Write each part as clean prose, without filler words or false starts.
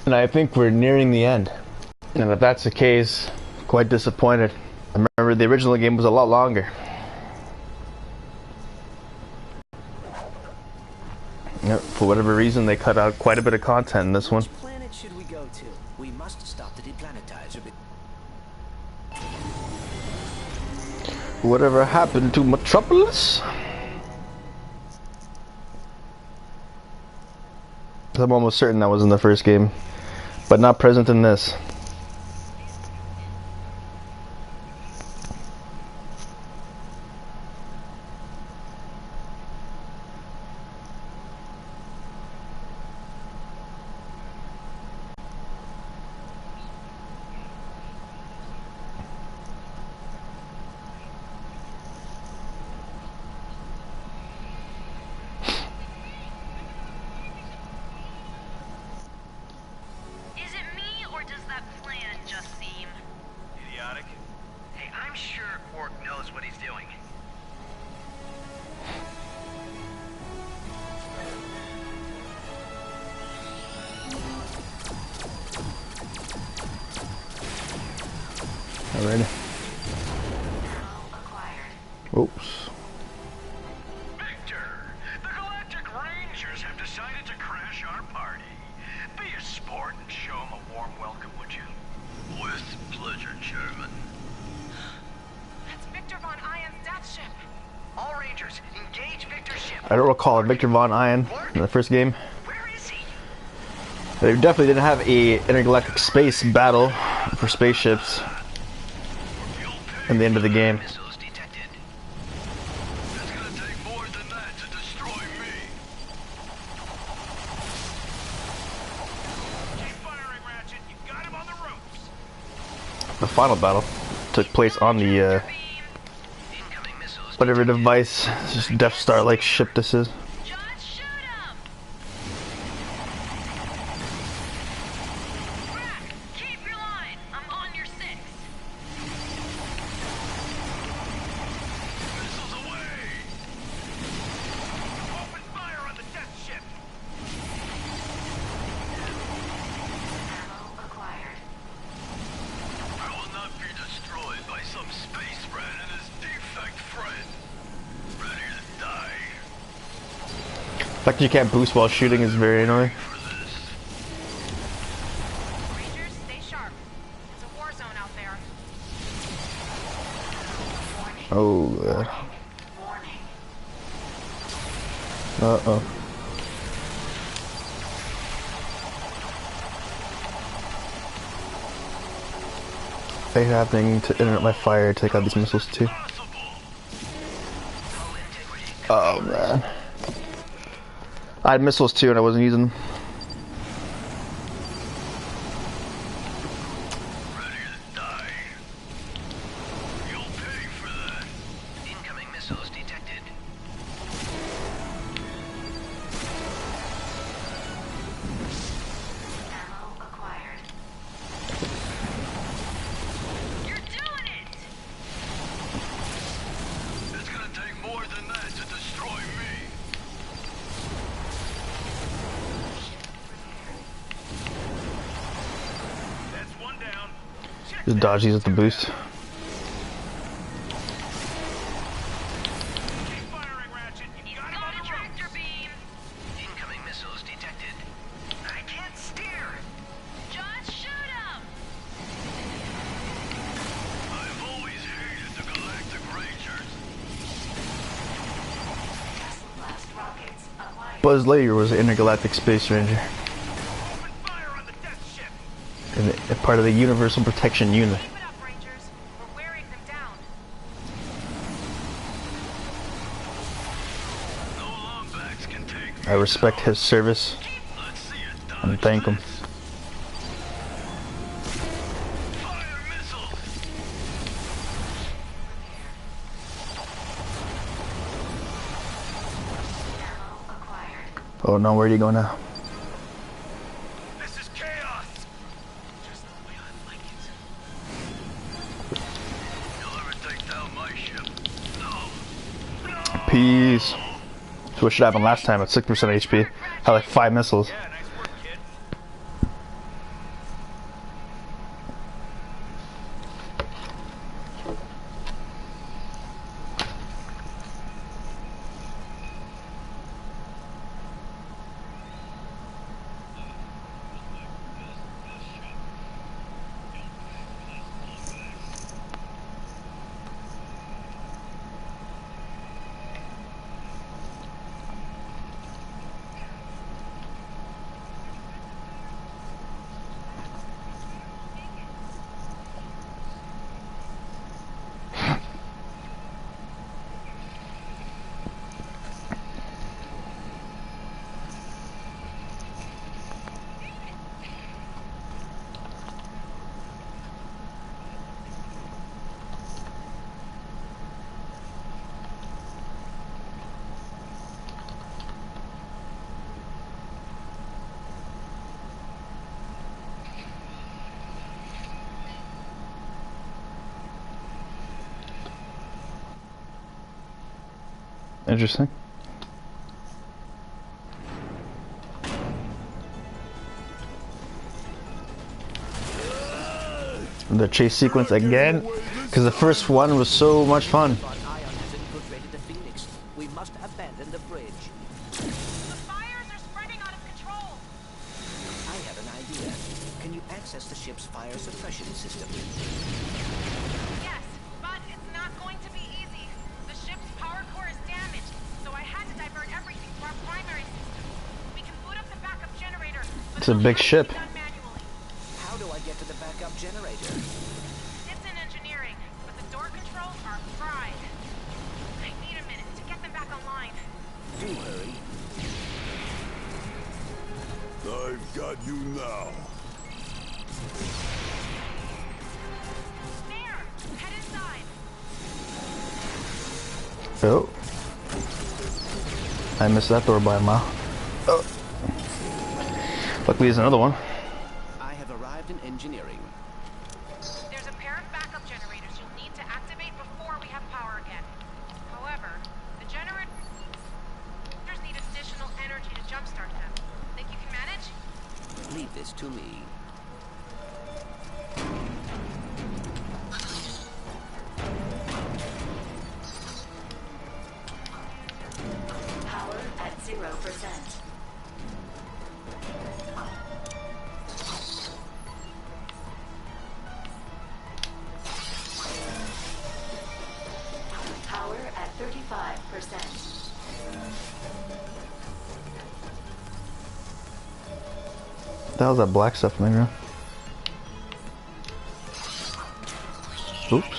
And I think we're nearing the end. And if that's the case, quite disappointed. I remember the original game was a lot longer. Yep, for whatever reason, they cut out quite a bit of content in this one. Which planet should we go to? We must stop the deplanetizer. Whatever happened to Metropolis? I'm almost certain that was in the first game, but not present in this. Alrighty. Oops. Victor, the Galactic Rangers have decided to crash our party. Be a sport and show them a warm welcome, would you? With pleasure, Chairman. That's Victor Von Iron's death ship. All Rangers, engage Victor's ship. I don't recall Victor Von Iron in the first game. Where is he? They definitely didn't have a intergalactic space battle for spaceships in the end of the game. Missiles detected. It's gonna take more than that to destroy me. Keep firing, Ratchet. You got him on the ropes. The final battle took place on the Incoming missiles. whatever device, just Death Star like ship this is. Just shoot him! Rack, keep your line. I'm on your 6. Missiles away. Open fire on the death ship. Ammo acquired. I will not be destroyed by some space rat and his defect friend. Ready to die. The fact that you can't boost while shooting is very annoying. For this. Rangers, stay sharp. It's a war zone out there. Warning. Oh god. Warning. Uh-oh. Things happening to interrupt my fire, take out these missiles too. Oh man. I had missiles too and I wasn't using them. Ready to die. You'll pay for that. Incoming missiles detected. Ammo acquired. You're doing it! It's gonna take more than that to destroy me. That's one down. Just dodge these with the boost. Keep firing, Ratchet. You got him on the tractor beam. Incoming missiles detected. I can't steer. Just shoot him! I've always hated the Galactic Rangers. Castle blast rockets acquired. Buzz Lightyear was an intergalactic space ranger Open fire on the death ship. and a part of the Universal Protection Unit. Keep it up, Rangers. We're wearing them down. No Lombax can take me. I respect his service Let's see it dodge and thank him. this. Fire missiles. Ammo acquired. Oh no, where are you going now? This is chaos. Just the way I like it. You'll ever take down my ship? No. No. Peace. So what should happen last time at 6% HP? Had like 5 missiles. Yeah, nice work, kid. Interesting. The chase sequence again, because the first one was so much fun. Von Ion has infiltrated the Phoenix. We must abandon the bridge. The fires are spreading out of control. I have an idea. Can you access the ship's fire suppression system? Yes, but it's not going to be easy. The ship's power core is damaged, so I had to divert everything to our primary system. We can boot up the backup generator, but It's a it'll big have to ship. be done manually. How do I get to the backup generator? It's in engineering, but the door controls are fried. I need a minute to get them back online. Do hurry. I've got you now. There! Head inside. Oh. I missed that door by a mile. Oh. Luckily there's another one. I have arrived in engineering. There's a pair of backup generators you'll need to activate before we have power again. However, the generators need additional energy to jumpstart them. Think you can manage? Leave this to me. Power at 0%. Power at 35%. What the hell's that black stuff in the ground? Oops.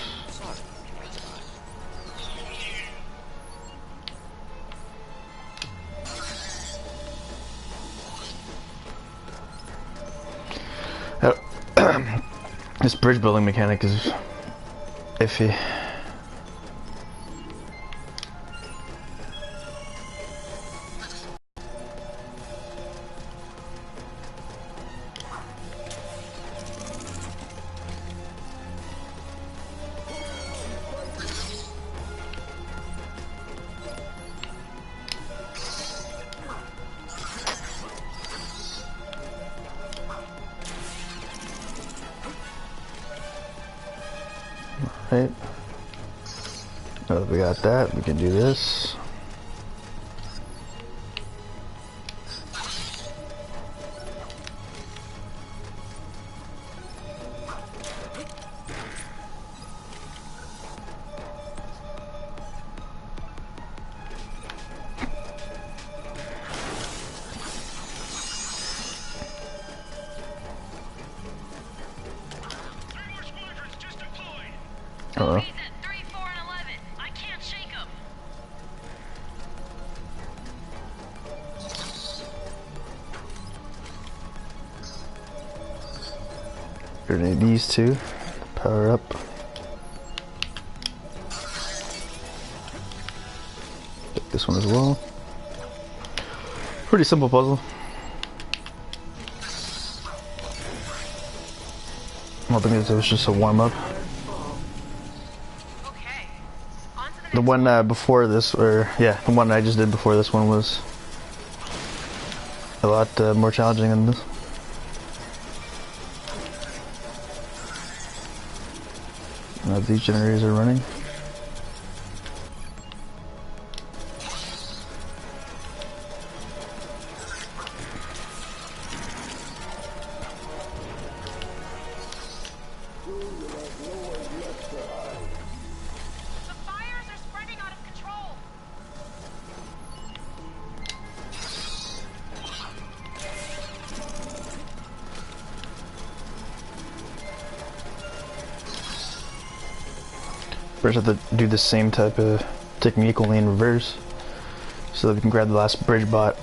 This bridge building mechanic is iffy. Right. Oh, we got that. We can do this. Uh-oh. He's at 3, 4, and 11. I can't shake him. Grenade these two. Power up. Take this one as well. Pretty simple puzzle. I don't think it was just a warm up. Okay. On to the next The one before this, or yeah, the one I just did before this one was a lot more challenging than this. Now these generators are running. The fires are spreading out of control. First, have to do the same type of technique, only in reverse, so that we can grab the last bridge bot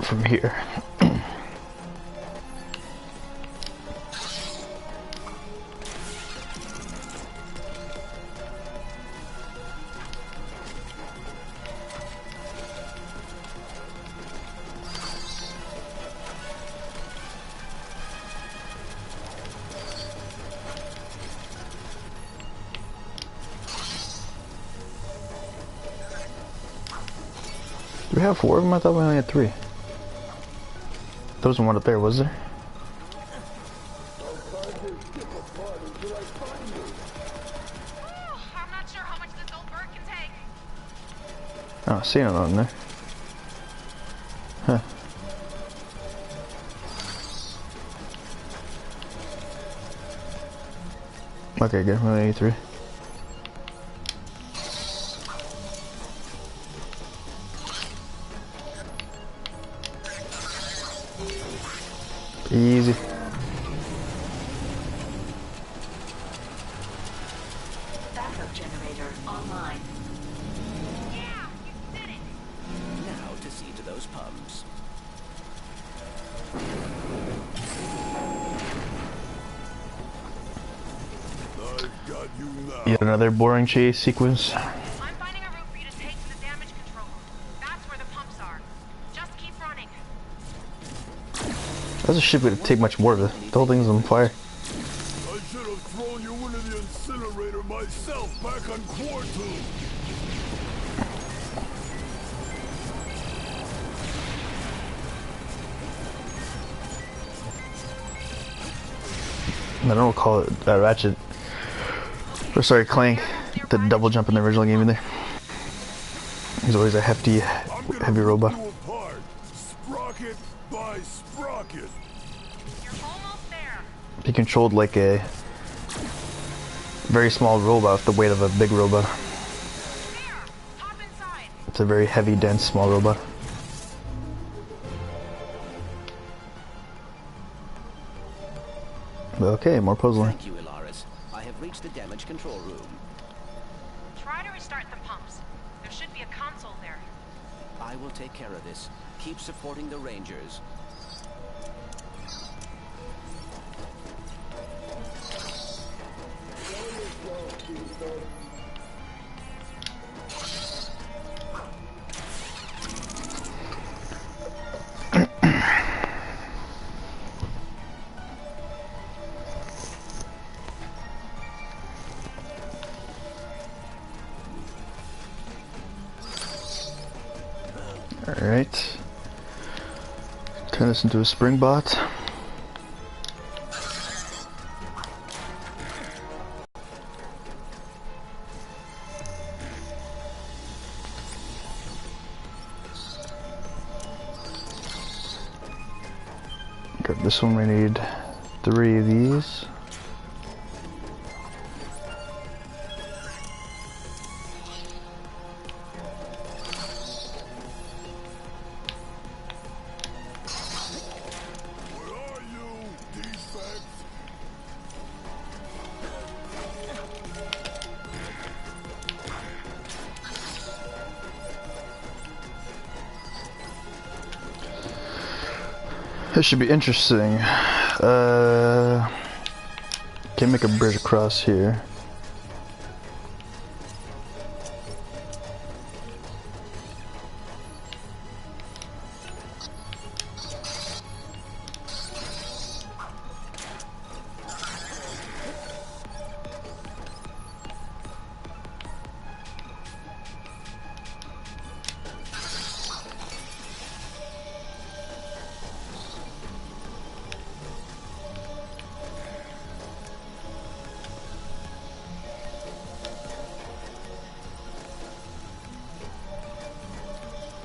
from here. Do we have 4 of them? I thought we only had 3. There wasn't one up there, was there? I'm not sure how much this old bird can take. I don't see anything in there. Huh. Okay, good. We only need 3. Easy. Backup generator online. Yeah, you did it. Now to see to those pumps. I've got you now. Yet another boring chase sequence. I'm finding a route for you to take to the damage control room. That's where the pumps are. Just keep running. That's a ship would take much more of it. The whole thing's on fire. I should have thrown you into the incinerator myself back on Quartu. I don't recall it Ratchet. Or sorry, Clank. The double jump in the original game either. He's always a hefty, heavy robot. You apart, sprocket by sprocket. You're almost there. He controlled like a very small robot with the weight of a big robot. There. Hop inside. It's a very heavy, dense, small robot. Okay, more puzzling. Thank you, Ilaris. I have reached the damage control room. Try to restart the pumps. There should be a console there. I will take care of this. Keep supporting the Rangers. Alright. Turn this into a spring bot. Got this one, we need 3 of these. Where are you, defect? This should be interesting. Can't make a bridge across here.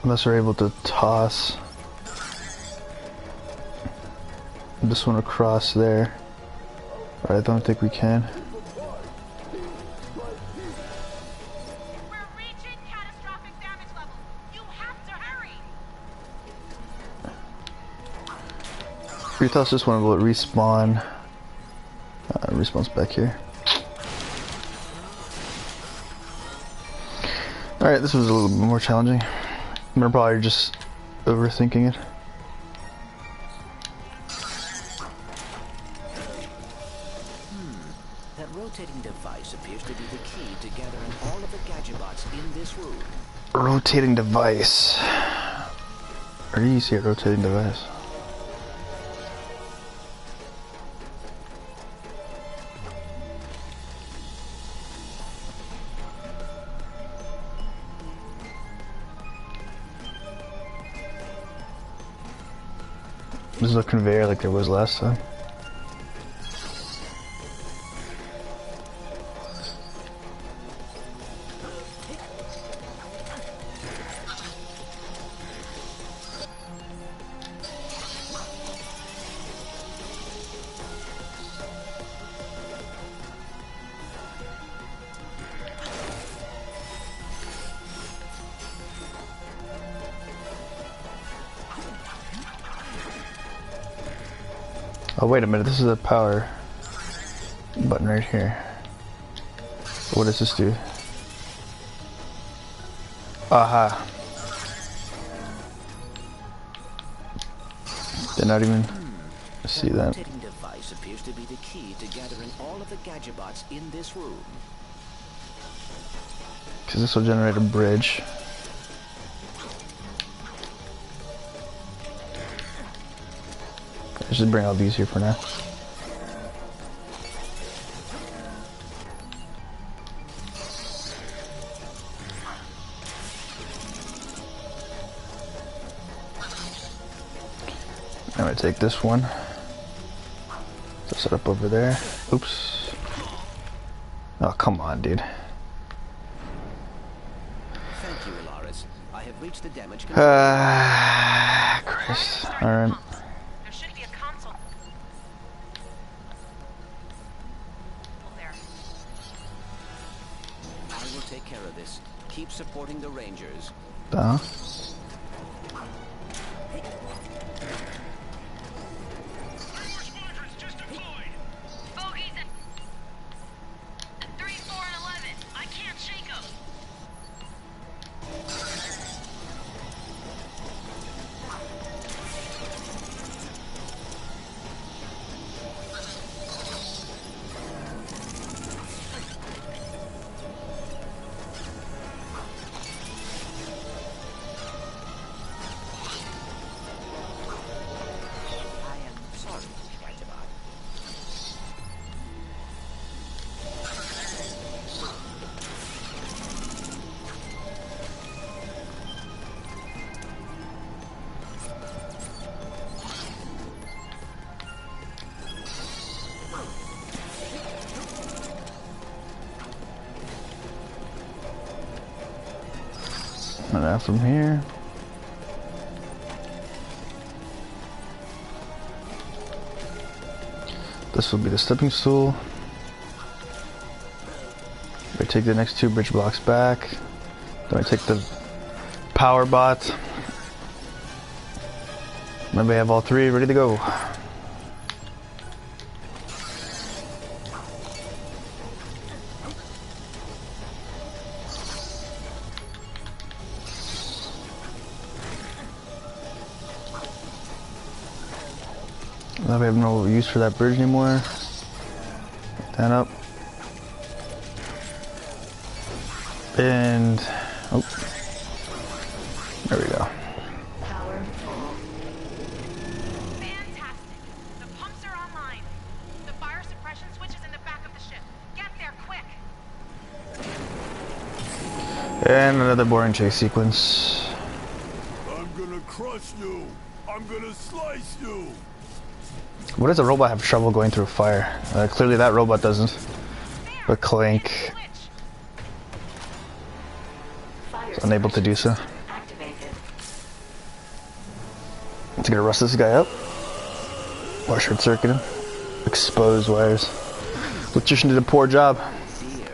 Unless we're able to toss this one across there. I don't think we can. We're reaching catastrophic damage levels. You have to hurry. If we toss this one, will it respawn? Respawns back here. Alright, this was a little bit more challenging. I'm probably just overthinking it. That rotating device appears to be the key to gathering all of the gadgets in this room. Rotating device. Where do you see a rotating device? There's no conveyor like there was last time. Oh wait a minute, this is a power button right here. What does this do? Aha. Did not even see that. Rotating device appears to be the key to gathering all of the gadgets in this room. Because this will generate a bridge. I should bring all these here for now. I'm gonna take this one. Set up over there. Oops. Oh, come on, dude. Thank you, Alaris. I have reached the damage control. Christ. Alright. There should be a console there. I will take care of this. Keep supporting the Rangers. Uh-huh. Bogies at 3, 4, and 11. I can't shake them. I am sorry, Ratchet. And out from here. This will be the stepping stool. I take the next 2 bridge blocks back. Then I take the power bot. Maybe I have all 3 ready to go. Now we have no use for that bridge anymore. Get that up. And oh, there we go. Power full. Fantastic. The pumps are online. The fire suppression switch is in the back of the ship. Get there quick. And another boring chase sequence. I'm gonna crush you. I'm gonna slice you. What does a robot have trouble going through fire? Clearly that robot doesn't. But Clank Fire is unable to do so. activated. It's gonna rust this guy up. Or short circuit him. Expose wires. Electrician did a poor job. Dear.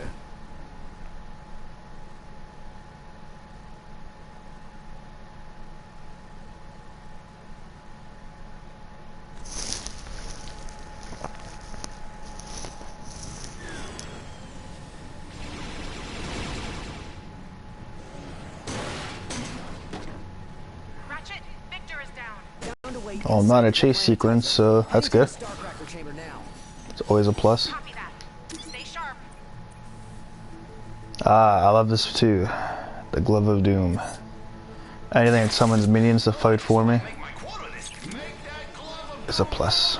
Ratchet, Victor is down. Oh, not a chase sequence, so that's good. Starcracker chamber now. It's always a plus. Copy that. Stay sharp. Ah, I love this too. The Glove of Doom. Anything that summons minions to fight for me is a plus.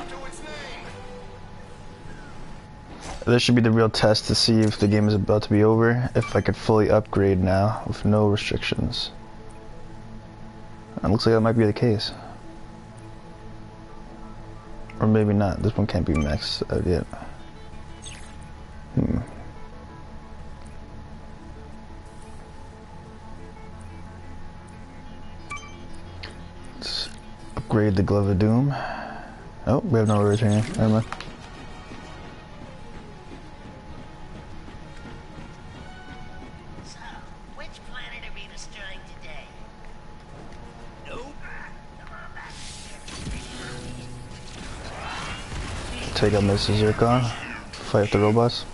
This should be the real test to see if the game is about to be over, if I could fully upgrade now with no restrictions. And it looks like that might be the case. Or maybe not. This one can't be maxed out yet. Let's upgrade the Glove of Doom. Oh, we have no returning. Never mind. So, which planet are we destroying today? Nope. Come on back. Take out Mrs. Zircon. Fight the robots.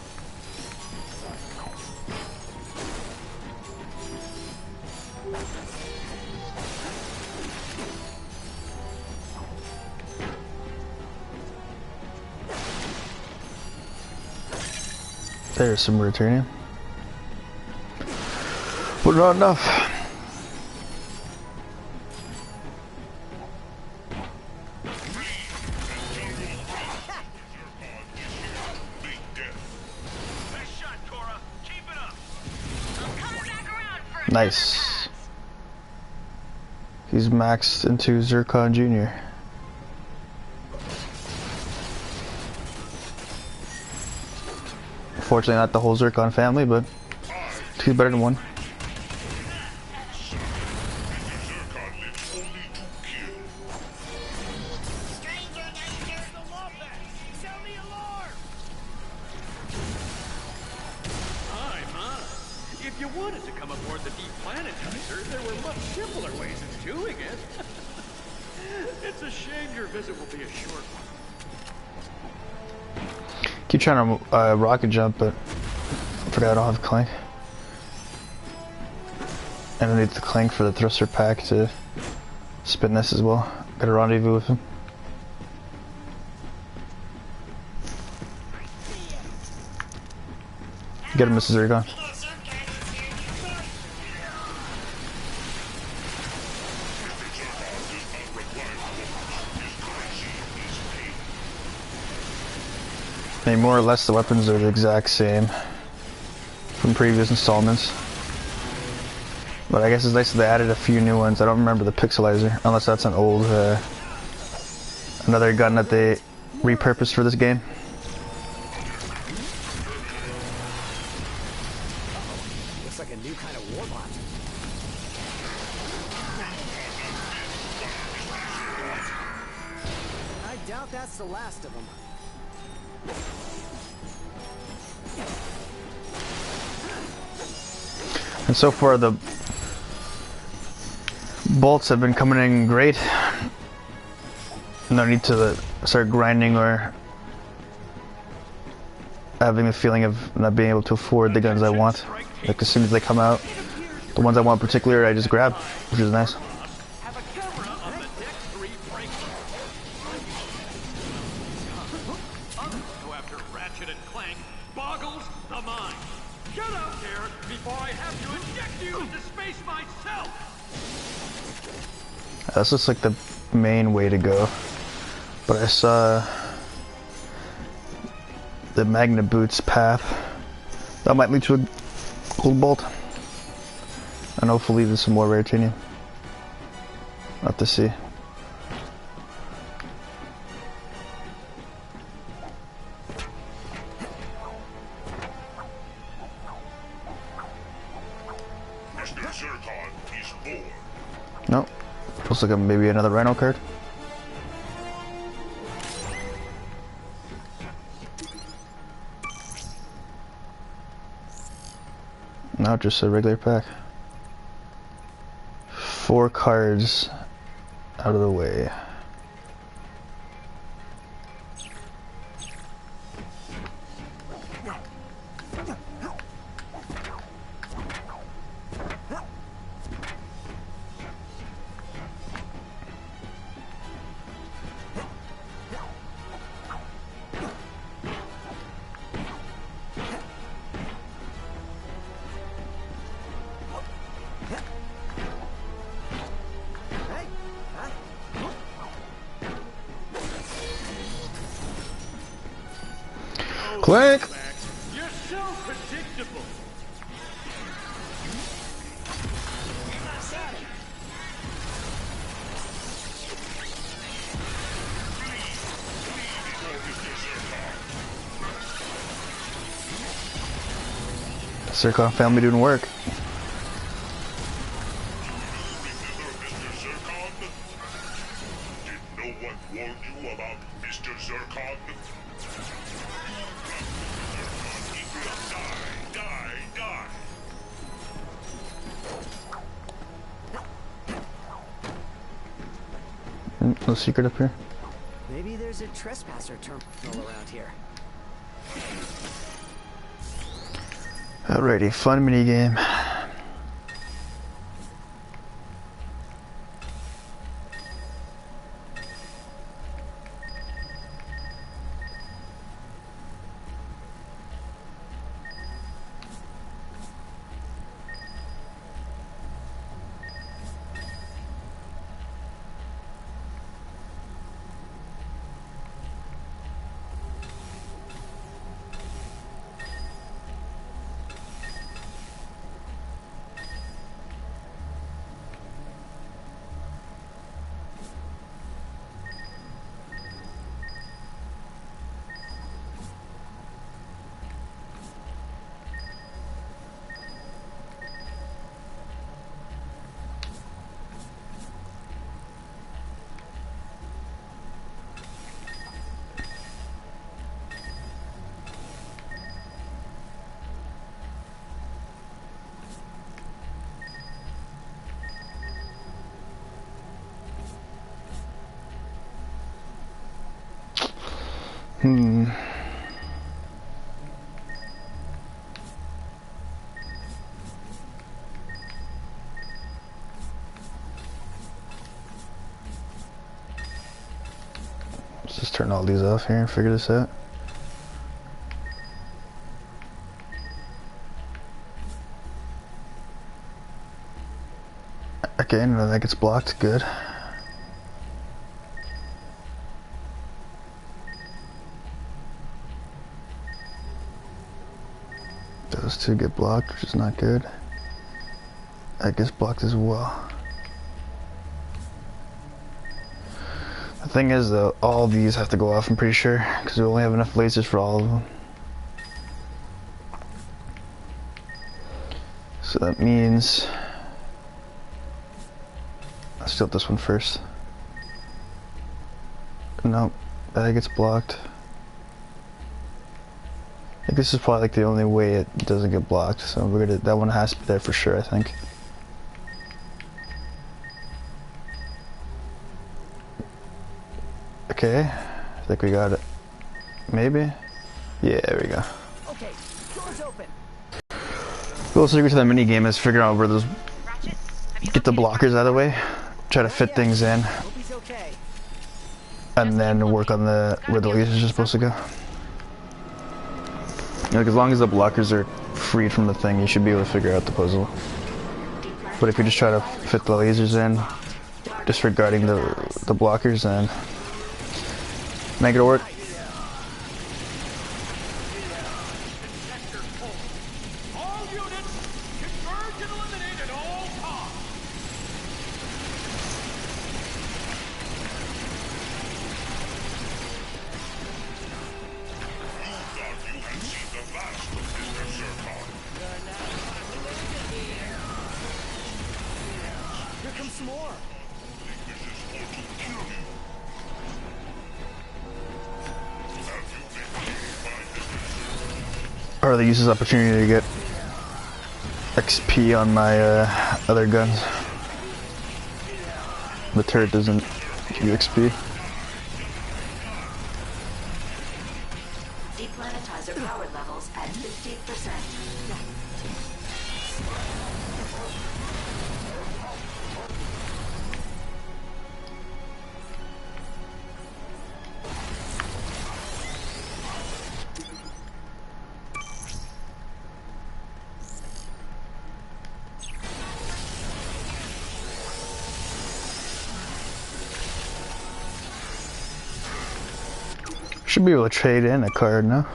There's some returning. But not enough. Nice shot, Cora. Keep it up. I'm coming back around for another Nice. pass. He's maxed into Zircon Jr. Fortunately, not the whole Zircon family, but two's better than one. Stranger danger! The Lopez! Sound the alarm! If you wanted to come aboard the deplanetizer, there were much simpler ways of doing it. It's a shame your visit will be a short one. Keep trying to rocket jump, but I forgot I don't have Clank. And I need the Clank for the thruster pack to spin this as well. Got a rendezvous with him. Get him, Mrs. Zircon. I mean, more or less the weapons are the exact same from previous installments. But I guess it's nice that they added a few new ones. I don't remember the pixelizer, unless that's an old, another gun that they repurposed for this game. Looks like a new kind of warbot. I doubt that's the last of them. And so far the bolts have been coming in great. No need to start grinding or having the feeling of not being able to afford the guns I want. Like as soon as they come out, the ones I want in particular I just grab, which is nice. Have a camera on the deck 3 break. Others go after Ratchet and Clank boggles the mind. Get out there before I have to inject you into space myself! This looks like the main way to go. But I saw the Magna Boots path. That might lead to a gold bolt. And hopefully there's some more rare titanium. I'll have to see. Mr. Zircon is born. Nope. Looks like maybe another Rhino card. No, just a regular pack. 4 cards out of the way. Clank! You're so predictable. Zircon family doing work. Did no one warn you about Mr. Zircon? Die, die, die! No secret up here. Maybe there's a trespasser terminal around here. Alrighty, fun mini game. Let's just turn all these off here and figure this out. Okay, no, that gets blocked. Good. Those two get blocked, which is not good. That gets blocked as well. The thing is, though, all these have to go off, I'm pretty sure, because we only have enough lasers for all of them. So that means... Let's tilt this one first. Nope, that gets blocked. I think this is probably like the only way it doesn't get blocked, so we're gonna, that one has to be there for sure, I think. Okay, I think we got it. Maybe? Yeah, there we go. Okay, doors open. The little secret to that mini game is figuring out where those, Ratchet, have you get the located blockers out of the way, try to fit things in, Hope he's okay. and then work on the where the lasers are supposed to go. Like, as long as the blockers are freed from the thing, you should be able to figure out the puzzle. But if you just try to fit the lasers in, disregarding the blockers, then make it work. All units, converge and eliminate at all costs. Thought you had seen the last of Mr. Zircon. Here comes some more. This is for to kill you. Have you been killed by Mr. Zircon? Or they use this opportunity to get XP on my other guns. The turret doesn't give you XP. Deplanetizer power levels at 50%. Should be able to trade in a card, no?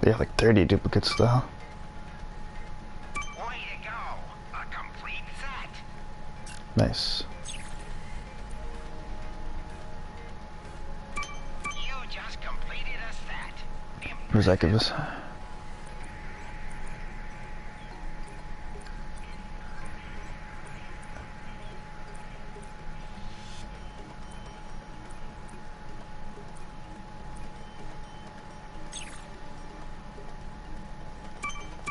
They have like 30 duplicates though. Way to go! A complete set! Nice. What does that give us?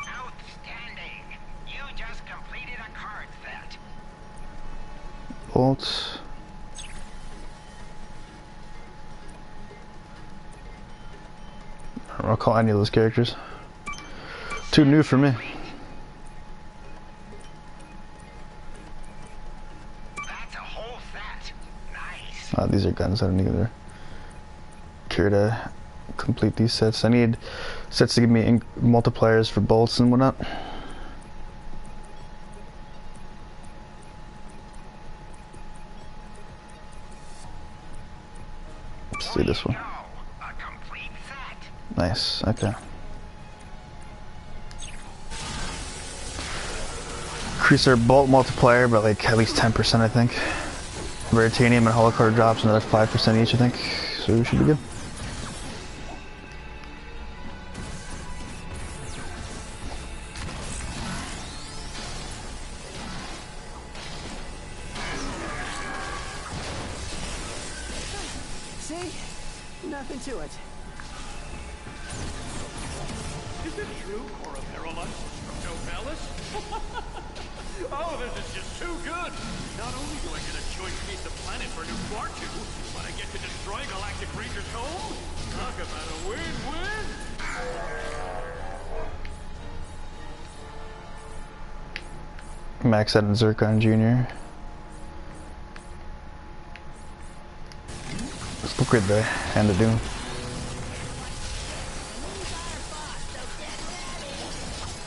Outstanding! You just completed a card set. Bolts. I don't recall any of those characters. Too new for me. That's a whole set. Nice. Oh, these are guns. I don't either care to complete these sets. I need sets to give me multipliers for bolts and whatnot. Let's do this one. A complete set. Nice. Okay. Increase our bolt multiplier by like at least 10%, I think. Veritanium and holocar drops another 5% each, I think. So we should be good. See? Nothing to it. Is it true, Cora Perolus from Novalis? Oh, this is just too good! Not only do I get a choice piece of planet for new Quartu, but I get to destroy Galactic Rangers' home? Talk about a win-win! Max out and Zircon Jr. Let's upgrade the Hand of Doom.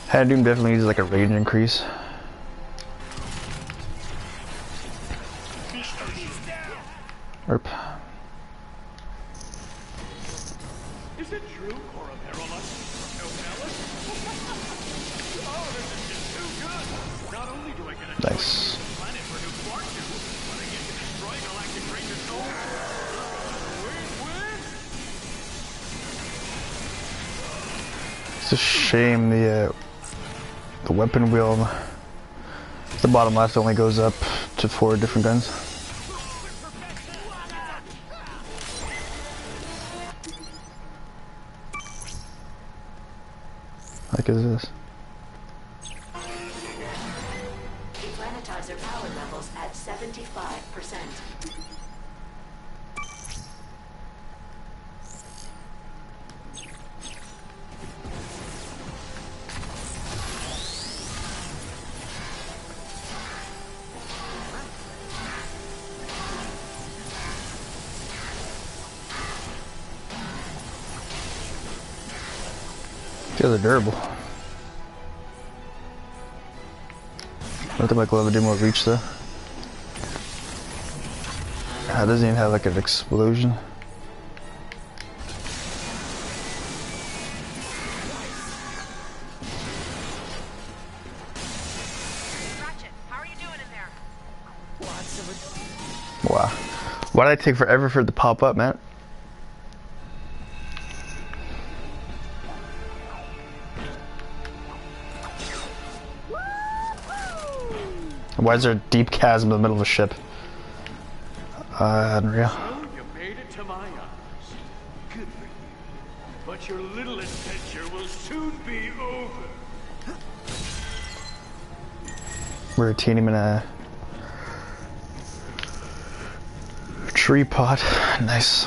Hand of Doom definitely needs like a range increase. Erp. Is it true, Cora Perolus from Novalis? Oh, this is just too good! Not only do I get a Nice. choice piece of planet for new Quartu, but I get to destroy Galactic Rangers' home? Win-win! It's a shame the weapon wheel, the bottom left only goes up to 4 different guns. What is this? Planetizer power levels at 75%. These guys are durable. I think my glove would do more reach though. It doesn't even have like an explosion. Ratchet, how are you doing in there? Lots of it. Wow. Why did it take forever for it to pop up, man? Why is there a deep chasm in the middle of a ship? Unreal. So you made it to my arms. Good for you. But your little adventure will soon be over. We're a team in a tree pot. Nice.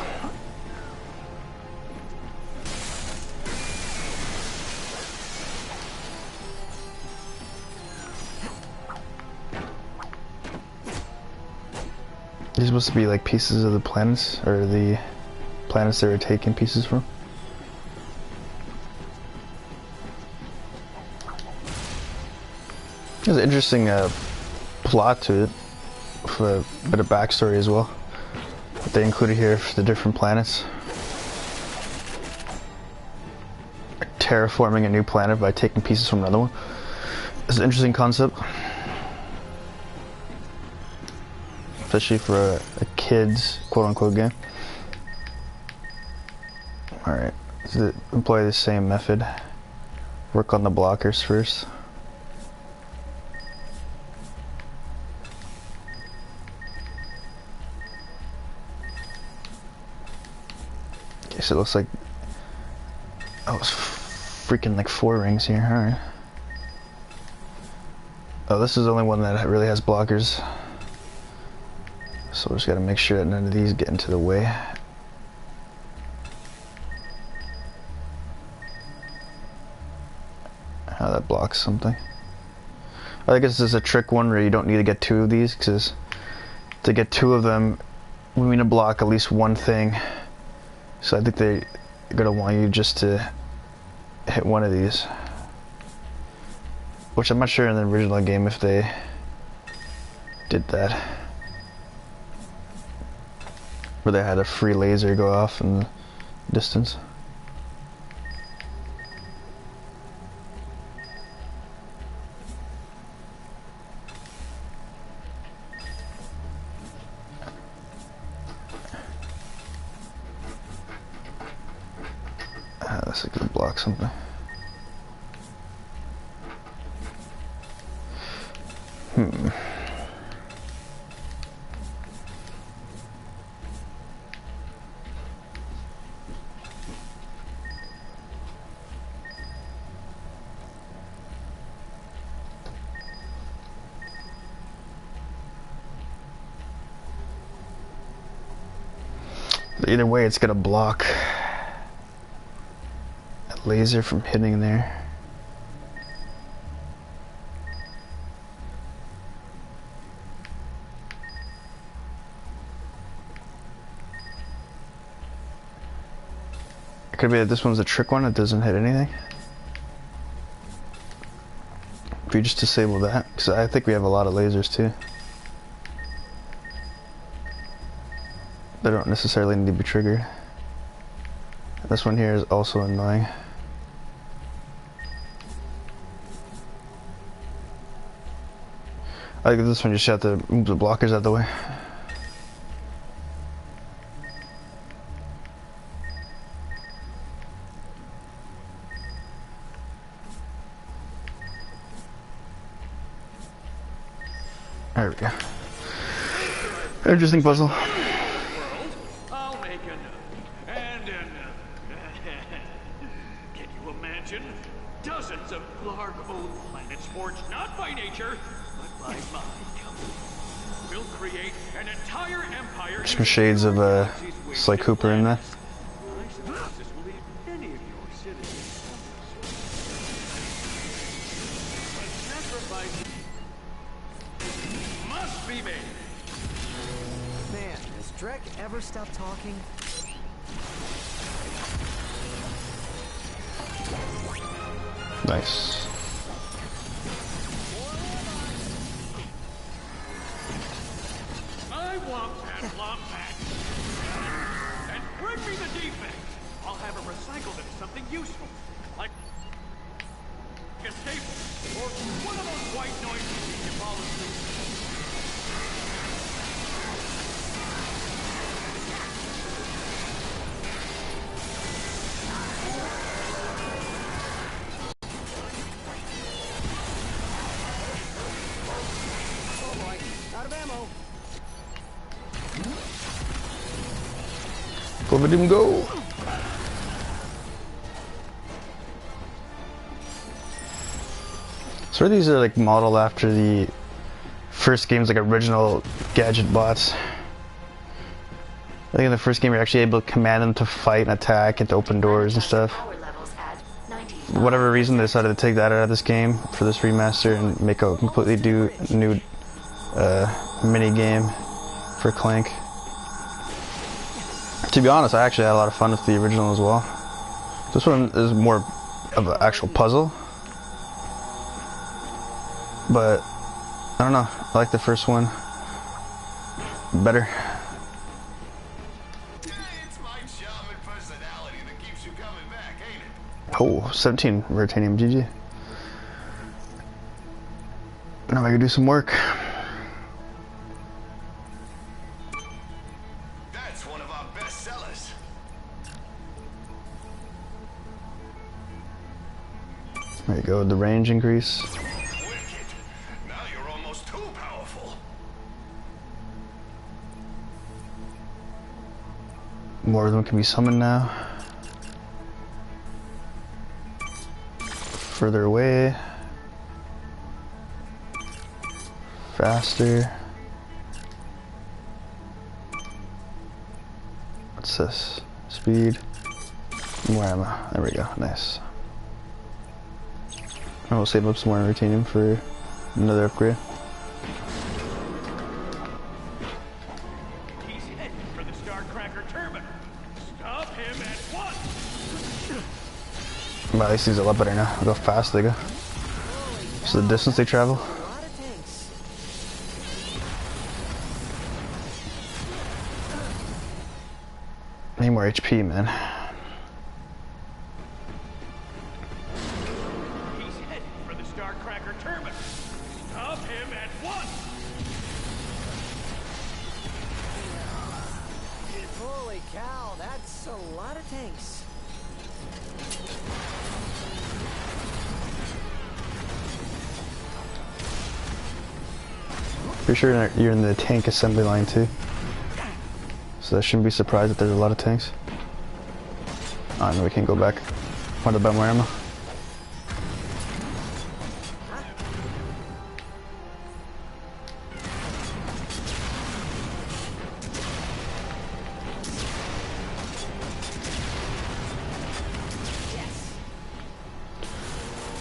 These supposed to be like pieces of the planets, or the planets they were taking pieces from. There's an interesting plot to it, with a bit of backstory as well, that they included here for the different planets. Terraforming a new planet by taking pieces from another one. It's an interesting concept. Especially for a kid's quote-unquote game. Alright, to employ the same method. Work on the blockers first. Okay, so it looks like, oh, it's freaking like 4 rings here. Alright. Oh, this is the only one that really has blockers. So we just gotta make sure that none of these get into the way. How that blocks something. I guess this is a trick one where you don't need to get 2 of these, because to get 2 of them, we need to block at least one thing. So I think they're gonna want you just to hit one of these. Which I'm not sure in the original game if they did that. Where they had a free laser go off in the distance. This is gonna block something. Either way, it's gonna block a laser from hitting there. It could be that this one's a trick one, it doesn't hit anything. If you just disable that, because I think we have a lot of lasers too. They don't necessarily need to be triggered. This one here is also annoying. I think this one you just have to move the blockers out of the way. There we go. Interesting puzzle. I'll make another, and another. Can you imagine? Dozens of Blarg-owned planets forged not by nature, but by mind. We'll create an entire empire. Some shades of Sly Cooper in there. I suppose this will leave any of your citizens. But sacrifice must be made. Man, does Drek ever stop talking? Nice. I want that Lombat. And bring me the defect. I'll have it recycled into something useful. Like a staple. Or one of those white noises you can fall asleep. Out of ammo. Go let him go. So these are like modeled after the first game's like original gadget bots. I think in the first game you're actually able to command them to fight and attack and to open doors and stuff. Power levels at 95. For whatever reason they decided to take that out of this game for this remaster and make a completely new mini game for Clank. To be honest, I actually had a lot of fun with the original as well. This one is more of an actual puzzle, but I don't know, I like the first one better. It's my charm and personality that keeps you coming back, ain't it? Oh, 17 Ratanium, GG. Now I can do some work. That's one of our best sellers. There you go, the range increase. Wicked. Now you're almost too powerful. More of them can be summoned now. Further away. Faster. What's this? Speed. More ammo. There we go. Nice. I will save up some more titanium for another upgrade. He's heading for the Starcracker terminal. Stop him at once. Wow, at least these are a lot better now. Look how fast they go. So the distance they travel. A lot of tanks. Need more HP, man. He's heading for the Starcracker terminal. Stop him at once. Holy cow, that's a lot of tanks. Pretty sure you're in the tank assembly line too. So I shouldn't be surprised that there's a lot of tanks. Oh no, we can't go back. Want to buy more ammo?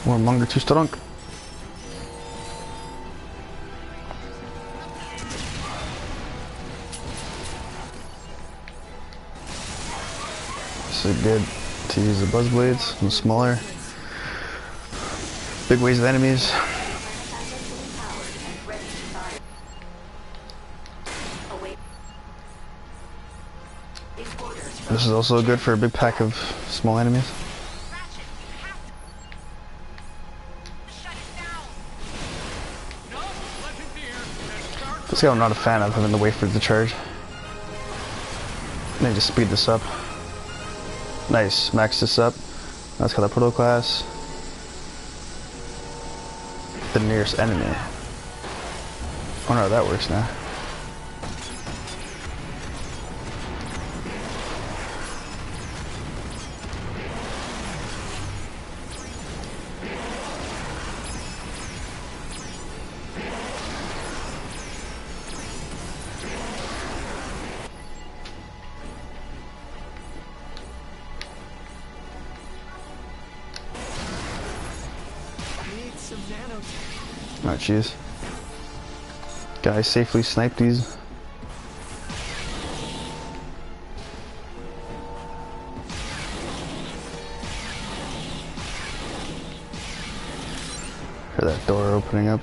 More Munger too strong. This is good to use the buzz blades and smaller big waves of enemies. This is also good for a big pack of small enemies. Ratchet, you have to shut it down. No, Legendeer. This guy I'm not a fan of having to wait for it to charge. Maybe just speed this up. Nice, max this up. Let's call that proto class. The nearest enemy. Oh no, that works now. Need some nanotech. Oh jeez. Guys, safely snipe these. Hear that door opening up.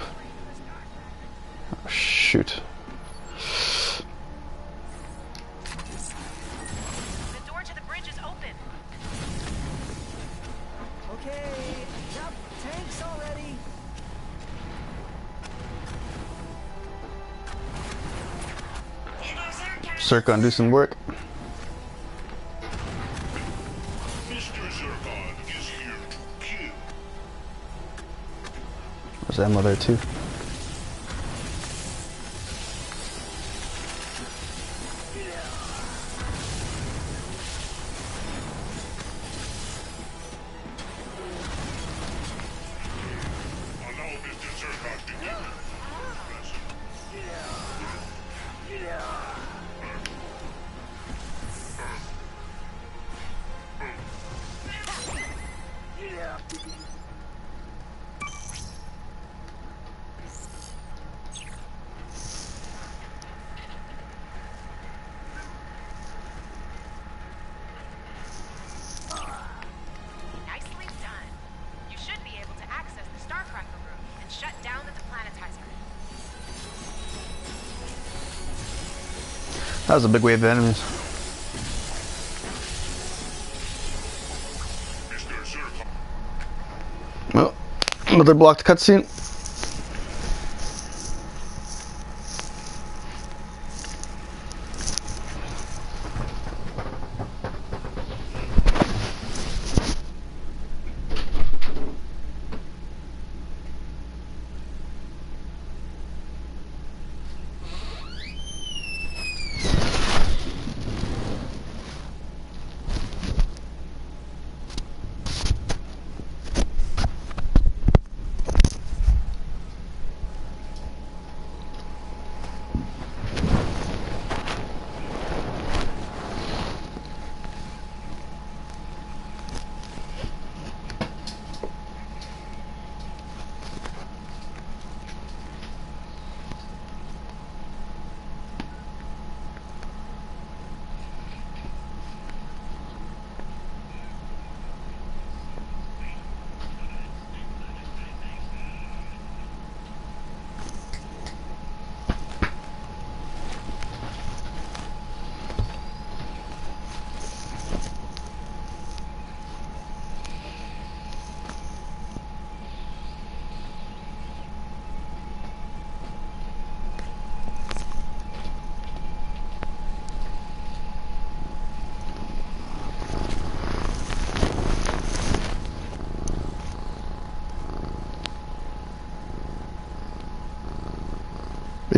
Oh shoot. The door to the bridge is open. Okay, enough tanks already. Circon, do some work. Mr. Zircon is here to kill. There's ammo there too. Allow Mr. Zircon to give you. Nicely done. You should be able to access the Starcracker room and shut down the deplanetizer. That was a big wave of enemies. Mr. Zircon. Well, another blocked cutscene.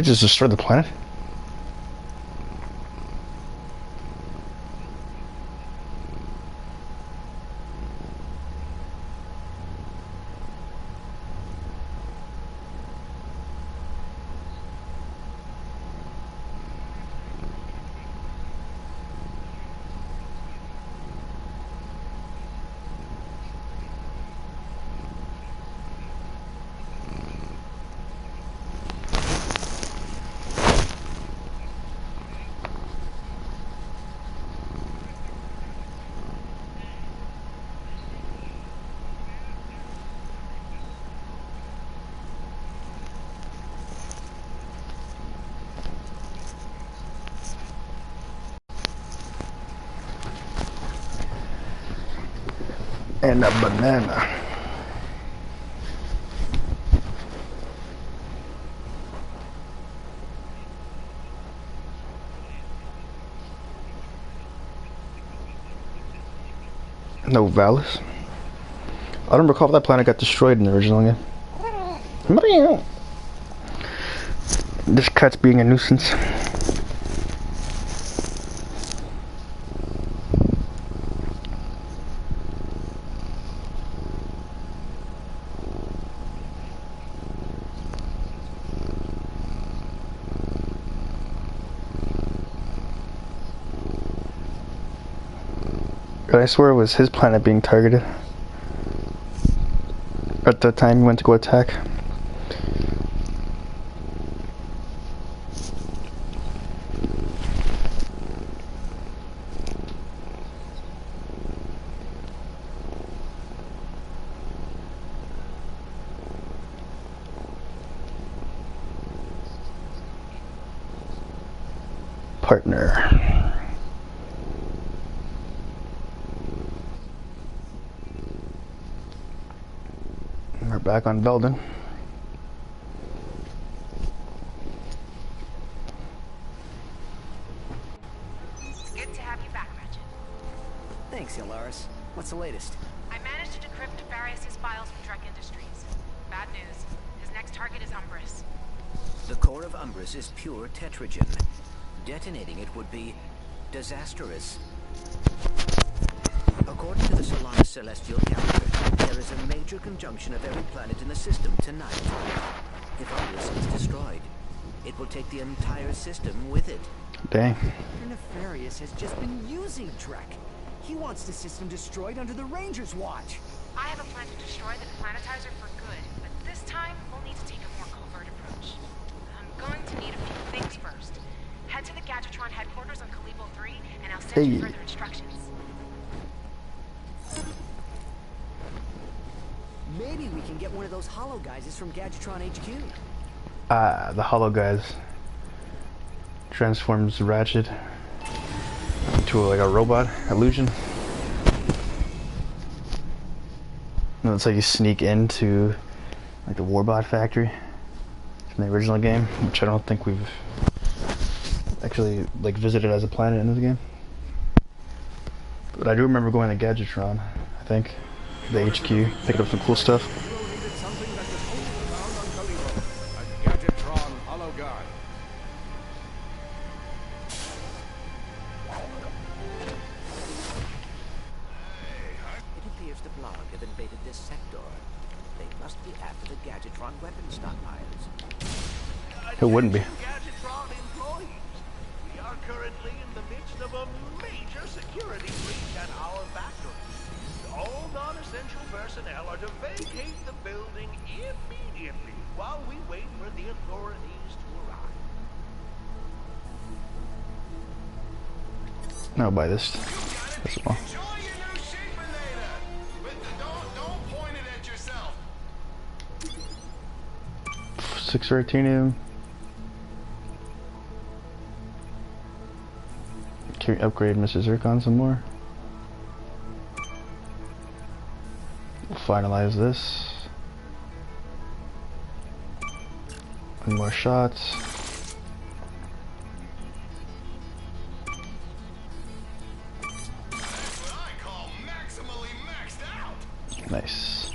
just destroy the planet? And a banana. No Valis. I don't recall if that planet got destroyed in the original game. This cat's being a nuisance. I swear it was his planet being targeted at the time he went to go attack. Partner. We're back on Belden. It's good to have you back, Ratchet. Thanks, Yolaris. What's the latest? I managed to decrypt Various' files from Drek Industries. Bad news. His next target is Umbris. The core of Umbris is pure tetragen. Detonating it would be disastrous. According to the Solaris Celestial calendar, there is a major conjunction of every planet in the system tonight. If Umbris is destroyed, it will take the entire system with it. Dang. Nefarious has just been using Drek. He wants the system destroyed under the Ranger's watch. I have a plan to destroy the planetizer for good, but this time we'll need to take a more covert approach. I'm going to need a few things first. Head to the Gadgetron headquarters on Kalibo 3, and I'll send you further instructions. Maybe we can get one of those hollow guys from Gadgetron HQ. The hollow guys transforms Ratchet into like a robot illusion. And that's how you sneak into like the Warbot factory from the original game, which I don't think we've actually like visited as a planet in this game. But I do remember going to Gadgetron, I think. The HQ, picking up some cool stuff. Something that is only found on Kalibo. A Gadgetron hollow guy. It appears the Blarg have invaded this sector. They must be after the Gadgetron weapon stockpiles. Who wouldn't be? Gadgetron employees. We are currently in the midst of a major security breach at our factory. All non-essential personnel are to vacate the building immediately while we wait for the authorities to arrive. No, buy this as well. Enjoy your new Shapinator! But don't point it at yourself. 6 Ratinium. Can we upgrade Mr. Zircon some more? We'll finalize this. And more shots. That's what I call maximally maxed out. Nice.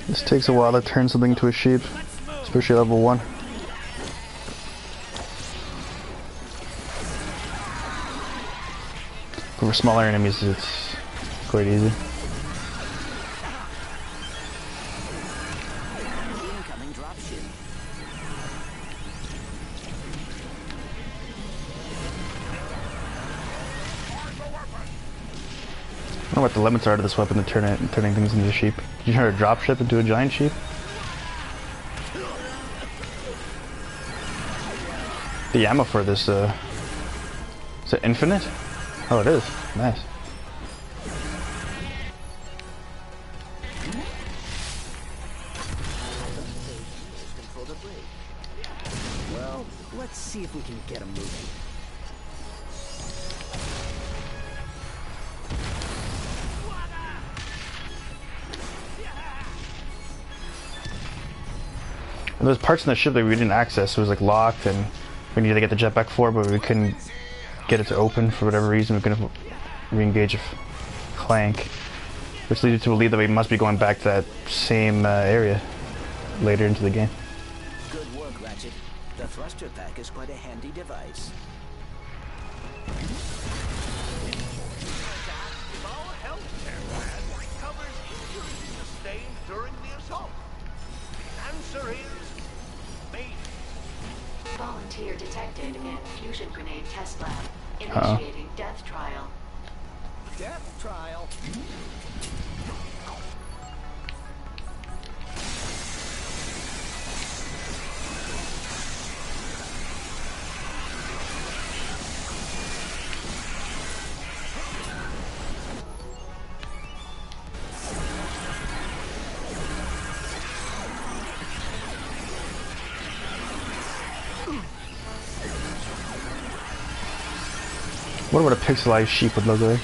This takes a while to turn something into a sheep, especially level 1. But for smaller enemies, it's quite easy. Incoming dropship. I don't know what the limits are to this weapon to turning things into a sheep. Did you turn a dropship into a giant sheep? The ammo for this, is it infinite? Oh, it is. Nice. Control the brake. Well, let's see if we can get him moving. And there's parts in the ship that we didn't access. It was like locked, and we needed to get the jetpack for, but we couldn't get it to open for whatever reason. We couldn't re-engage Clank, which leads to a lead that we must be going back to that same area later into the game. Good work, Ratchet. The thruster pack is quite a handy device. Our healthcare plan covers injuries sustained during the assault. The answer is maybe. Volunteer detected in fusion grenade test lab. Initiating death trial. Death trial. I wonder what a pixelized sheep would look like.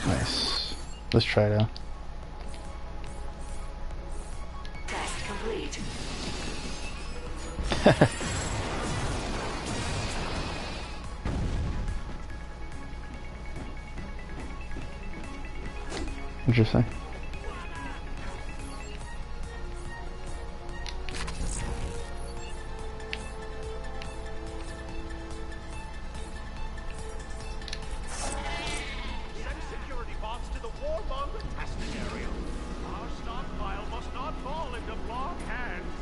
Nice. Let's try it out. Test complete. Interesting. Send security bots to the warmonger testing area. Our stockpile must not fall into wrong hands.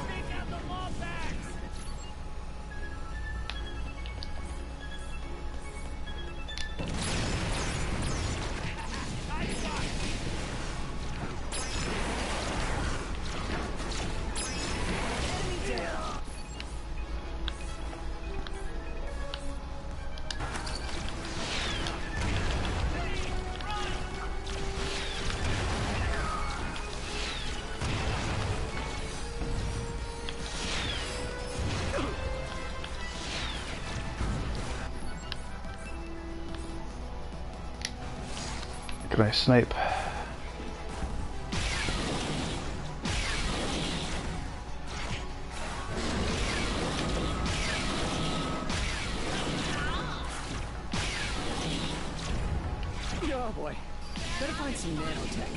Take out the law bags! Can I snipe? Oh boy. Better find some nanotech.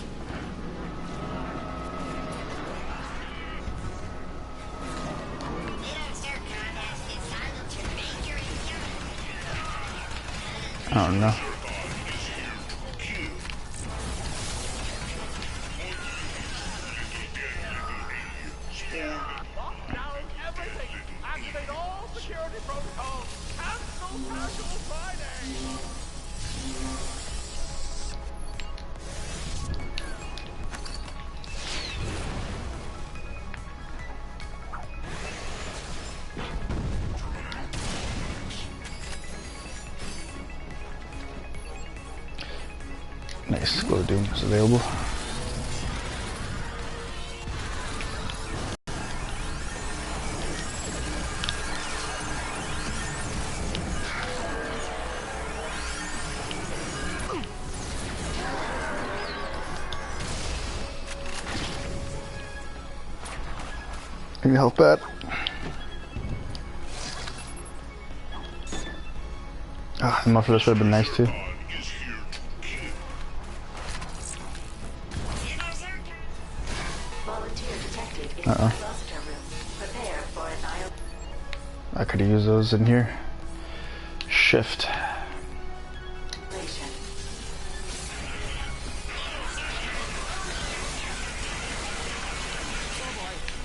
I don't know. Lock down everything! Activate all security protocols! Cancel Casual Friday! Nice. Glow Doom is available. Any health bad? Ah, the muffler should have been nice too. Volunteer detected in the REMASTER room. Prepare for annihilation. I could have used those in here. Shift.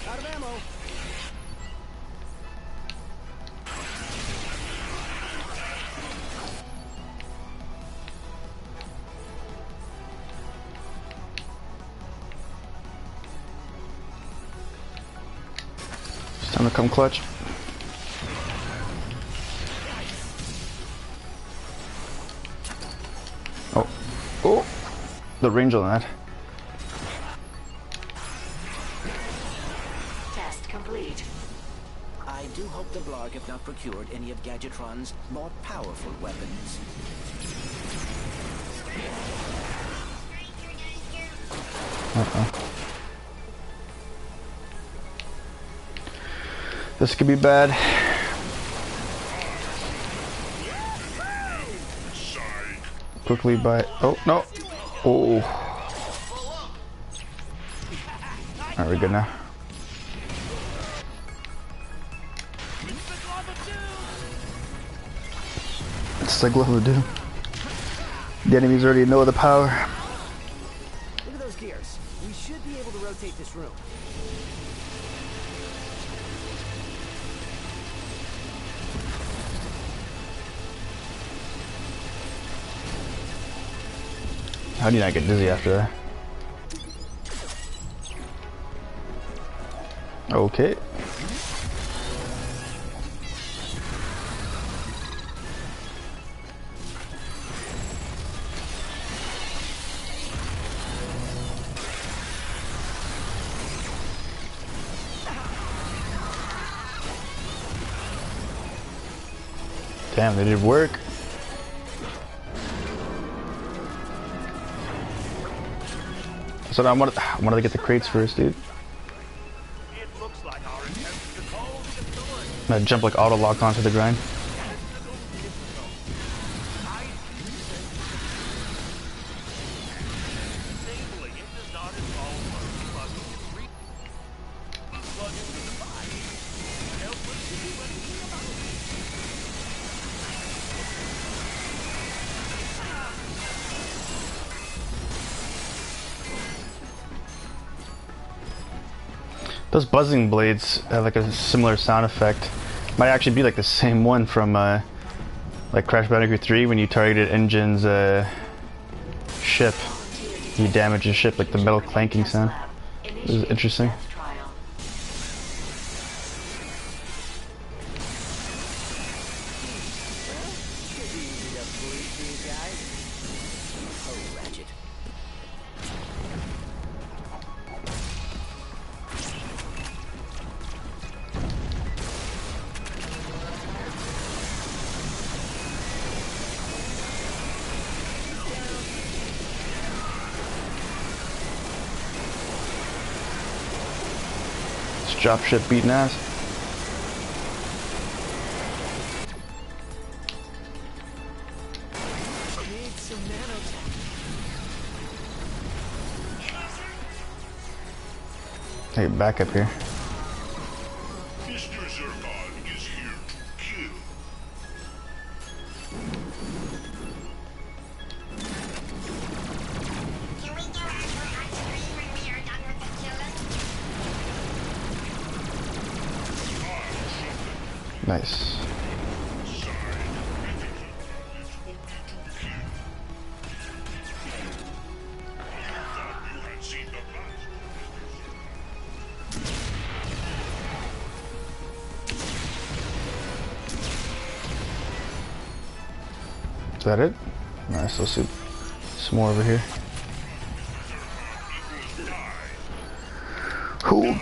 Out of ammo. It's time to come clutch. Oh. Oh! The range on that. Test complete. I do hope the Blarg have not procured any of Gadgetron's more powerful weapons. This could be bad. Quickly buy. Oh no! Oh. Alright, we're good now. It's like Glove of Doom. The enemies already know the power. Look at those gears. We should be able to rotate this room. How do you not get dizzy after that? Okay. Damn, they did work. So now I wanted to get the crates first, dude. It looks like our attempts to call the authorities. I'm gonna jump like auto locked onto the grind. Disabling it does not involve unplugging and re-plug into the device. Helpless to do anything about it. Those buzzing blades have like a similar sound effect. Might actually be like the same one from like Crash Bandicoot 3 when you targeted Engine's ship. You damage the ship, like the metal clanking sound. This is interesting. Should be easy to police these guys. Oh, Ratchet. This drop ship beating ass. Need some nanotech. Hey, back up here. Mr. Zircon is here to kill. Can we do actual on screen when we are done with the killing? Nice. Is that it? Nice, let's see some more over here. Cool.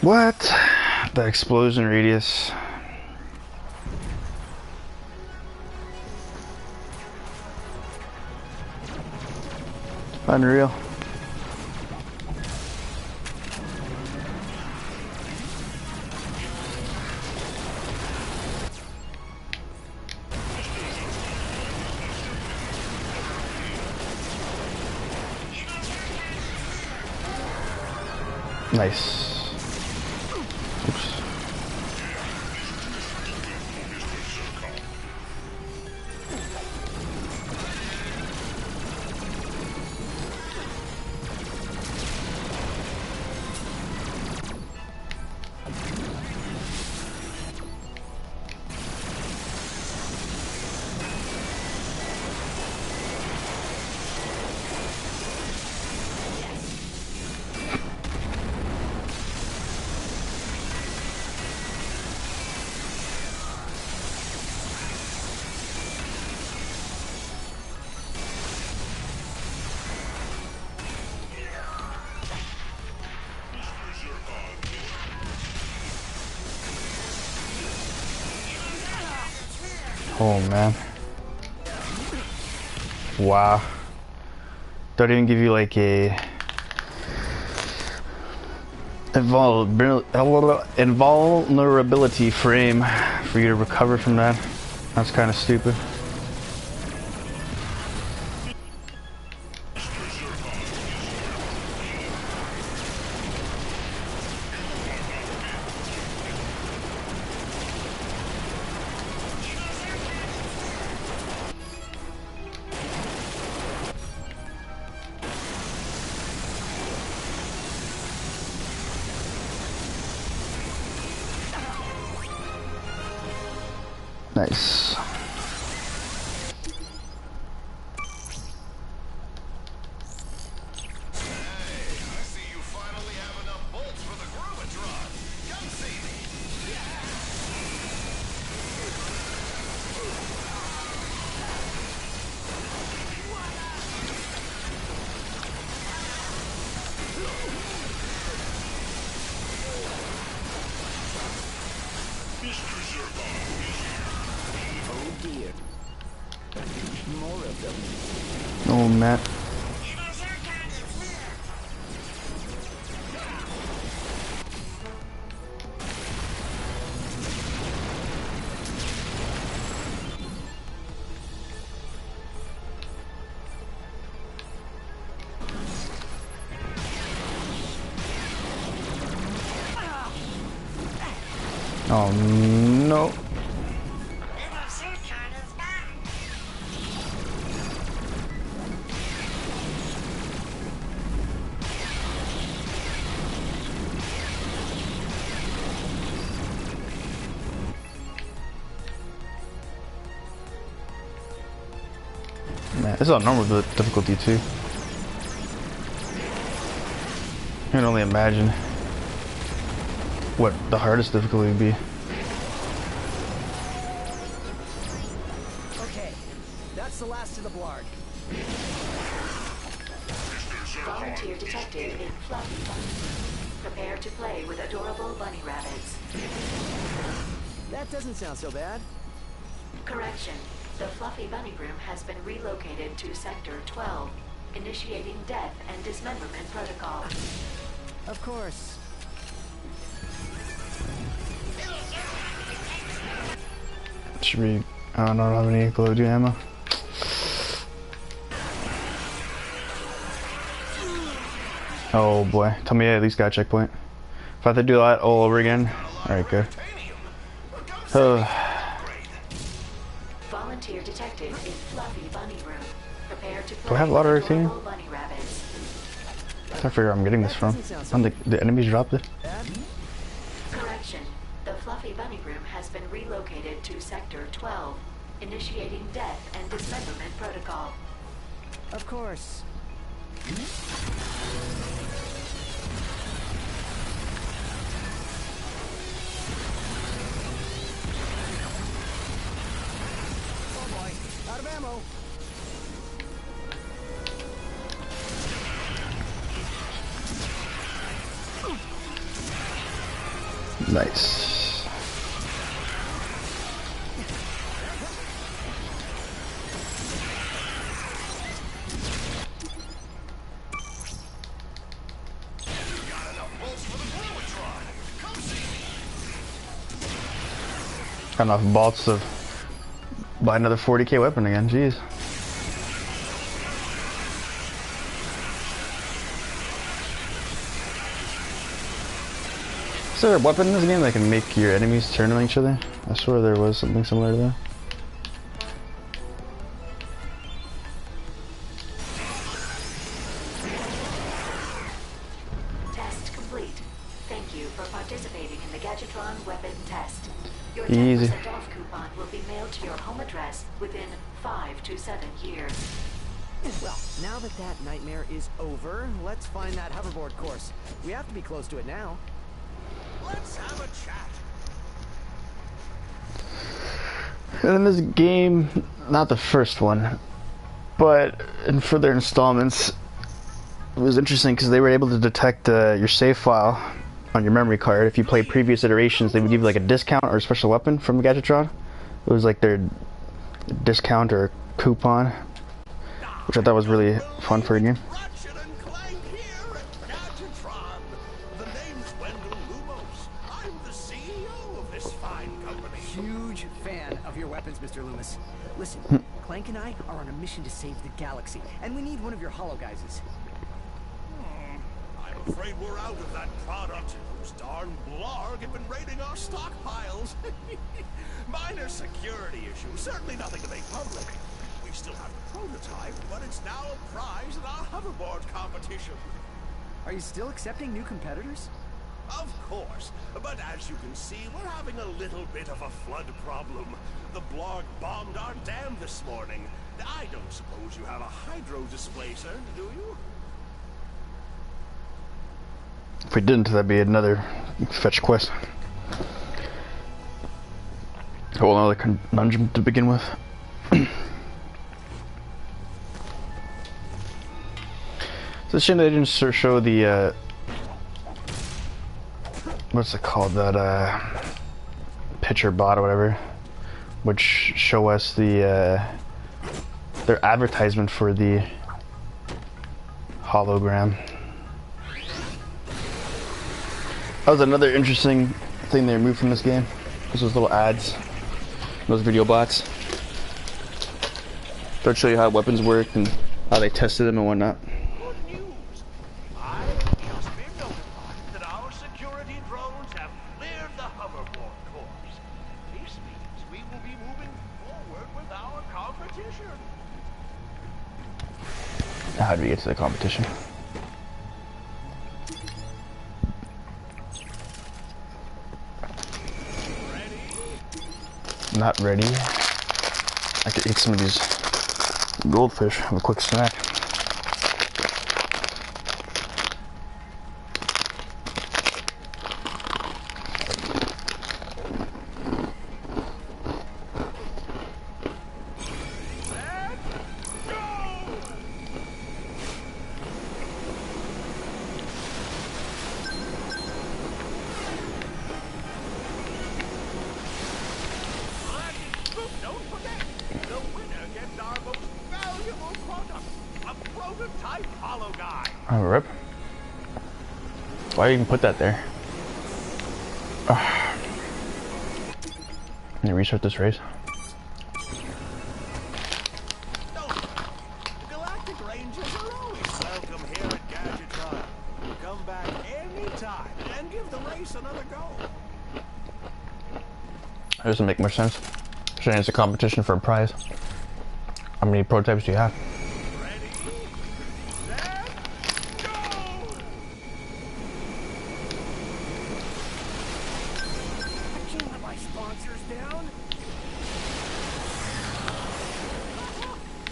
What? The explosion radius. Unreal. Nice. Oops. Oh man. Wow. Don't even give you like a invulnerability frame for you to recover from that. That's kind of stupid. Nice. Oh man. Oh no. Man, this is on normal difficulty too. I can only imagine what the hardest difficulty would be. Okay, that's the last of the blarg. Volunteer detected in Fluffy Bunny. Prepare to play with adorable bunny rabbits. That doesn't sound so bad. Correction. The Fluffy Bunny Room has been relocated to Sector 12, initiating death and dismemberment protocol. Of course. Should we? I don't have any glowed ammo. Oh boy, tell me I at least got a checkpoint. If I have to do that all over again, alright, good. Volunteer detected in Fluffy Bunny Room. Prepare to play Do I have a lot of with everything? adorable bunny rabbits. I gotta figure out where I'm getting this from. I don't think the enemies dropped it. Correction. The Fluffy Bunny Room has been relocated to Sector 12, initiating death and dismemberment protocol. Of course. Oh boy, out of ammo. Nice. Got enough bolts to buy another 40k weapon again, jeez. Is there a weapon in this game that can make your enemies turn on each other? I swear there was something similar to that. Test complete. Thank you for participating in the Gadgetron weapon test. Your Easy. 10% off coupon will be mailed to your home address within 5 to 7 years. Well, now that that nightmare is over, let's find that hoverboard course. We have to be close to it now. Let's have a chat. And in this game, not the first one, but in further installments, it was interesting because they were able to detect your save file on your memory card. If you played previous iterations, they would give you like a discount or a special weapon from Gadgetron. It was like their discount or coupon, which I thought was really fun for a game. Ratchet and Clank here at Gadgetron. The name's Wendell Lumos. I'm the CEO of this fine company. Huge fan of your weapons, Mr. Loomis. Listen, Clank and I are on a mission to save the galaxy, and we need one of your hollow guyses. I'm afraid we're out of that product. Those darn blarg have been raiding our stockpiles. Minor security issue, certainly nothing to make public. We still have the prototype, but it's now a prize in our hoverboard competition. Are you still accepting new competitors? Of course, but as you can see, we're having a little bit of a flood problem. The blarg bombed our dam this morning. I don't suppose you have a hydro displacer, do you? If we didn't, that'd be another fetch quest. A whole other conundrum to begin with. It's a shame they didn't show the what's it called, that picture bot or whatever, which show us the their advertisement for the hologram. That was another interesting thing they removed from this game. Those little ads, those video bots. They'll show you how weapons work and how they tested them and whatnot. Good news. I've just been notified that our security drones have cleared the hoverboard course. This means we will be moving forward with our competition. How do we get to the competition? Not ready. I could eat some of these goldfish, have a quick snack. Don't forget, the winner gets our most valuable product, a prototype hollow guy. Oh, rip. Why even put that there? Can you restart this race? No, the Galactic Rangers are always welcome here at Gadgetron. Come back anytime and give the race another go. That doesn't make much sense. Saying it's a competition for a prize. How many prototypes do you have? Ready, set, go! I can't let my sponsors down.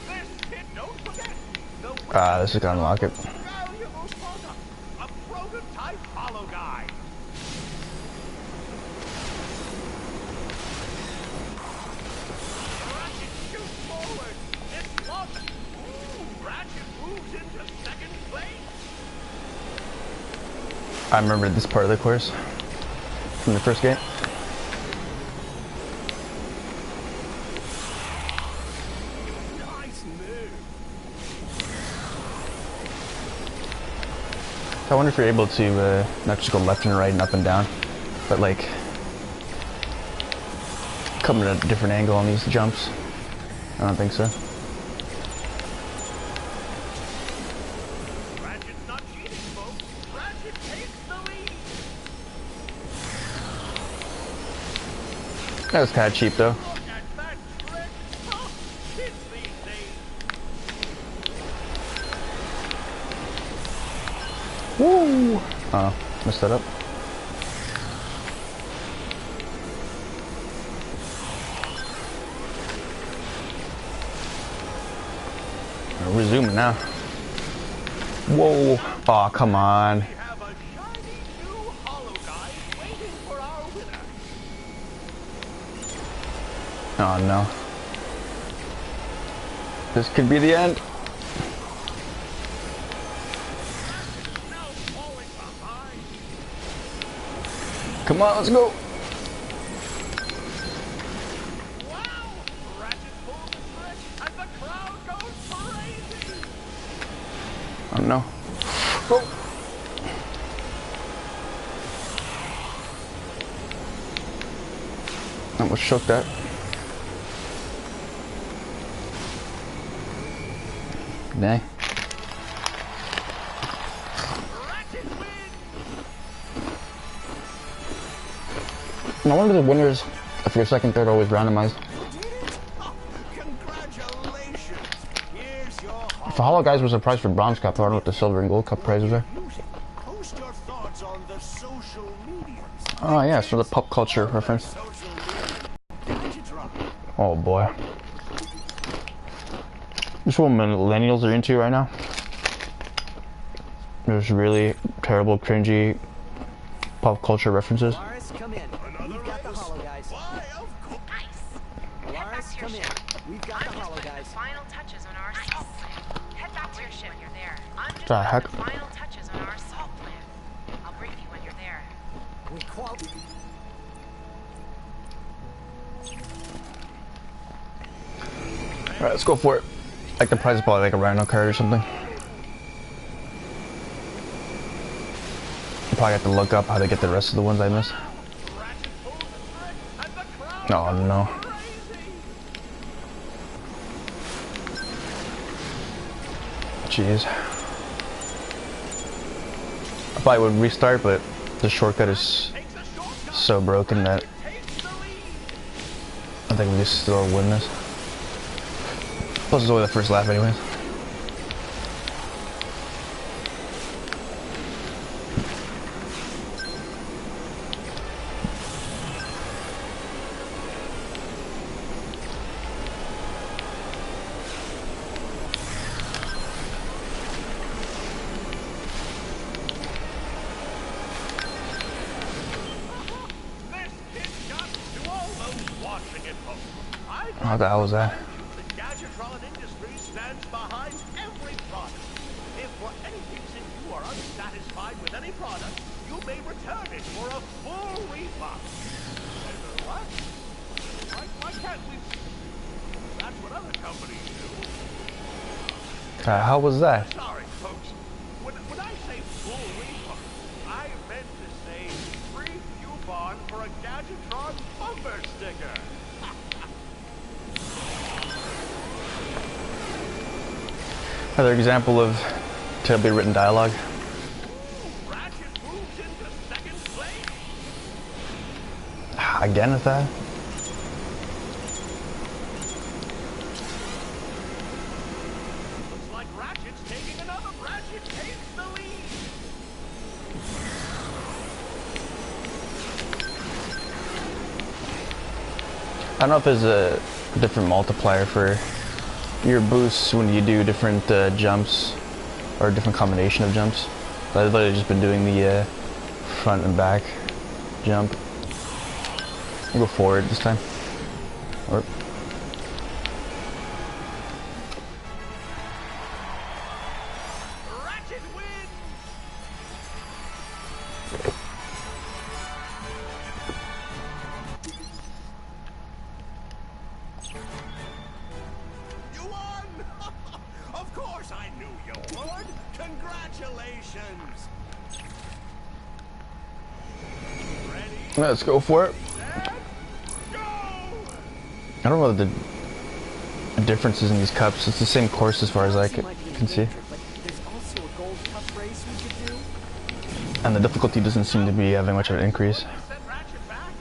This kid, don't forget, the This is gonna unlock it. valuable product, a prototype hollow guy. Ratchet shoots forward. It's locked. Ooh, Ratchet moves into second place. I remember this part of the course from the first game. Nice move. I wonder if you're able to not just go left and right and up and down, but like come at a different angle on these jumps. I don't think so. Ratchet's not cheating, folks. Ratchet takes the lead. That was kind of cheap though. Look at that trick! Huh, kids these days. Woo! Oh, messed that up. We're zooming now. Whoa! Oh, come on. We have a shiny new hollow guy waiting for our winner. Oh no. This could be the end. Now falling behind. Come on, let's go. Wow! Ratchet pulls the trick, and the crowd goes crazy. Oh no. Oh. Almost shook that. Dang. Ratchet wins. No wonder the winners of your second, third are always randomized. Congratulations. Here's your If the Hollow Guys was a prize for Bronze Cup, I don't know what the Silver and Gold Cup prizes are. Post your thoughts on the social media. Oh yeah, so the pop culture reference. Social media. Digitron. Oh boy. This is what millennials are into right now. There's really terrible, cringy pop culture references. Lars, come in. Another We've got the race? hollow guys. Why, of course. Nice. Head back Lars, to your come in. ship. We've got I'm the just hollow putting guys. the final touches on our assault plan. Head back to your ship when you're there. I'm just The heck? putting the final touches on our assault plan. I'll brief you when you're there. With quality. Alright, let's go for it. Like the prize is probably like a rhino card or something. You probably have to look up how to get the rest of the ones I missed. Ratchet pulls the trick, and the crowd Oh no. goes crazy. Jeez. I probably would restart, but the shortcut is Takes a shortcut. so broken that Takes the lead. I think we can still win this. Plus it's only the first lap anyways. This kid got to almost watching it home. What the hell was that? The Gadgetron industry stands behind every product. If for any reason you are unsatisfied with any product, you may return it for a full refund. What? Why can't we? That's what other companies do. How was that? Sorry, folks. When I say full refund, I meant to say free coupon for a Gadgetron bumper sticker. Another example of terribly written dialogue. Ratchet moves into second place. Again with that? Looks like Ratchet's taking another. Ratchet takes the lead. I don't know if there's a different multiplier for your boosts when you do different jumps or a different combination of jumps. I've literally just been doing the front and back jump. I'll go forward this time. Or Ratchet wins. You won! Of course I knew you would. Congratulations. Ready? let's go for it. And go! I don't know the differences in these cups. It's the same course as far as I can see. But there's also a gold cup race we could do. And the difficulty doesn't seem to be having much of an increase. Send Ratchet back.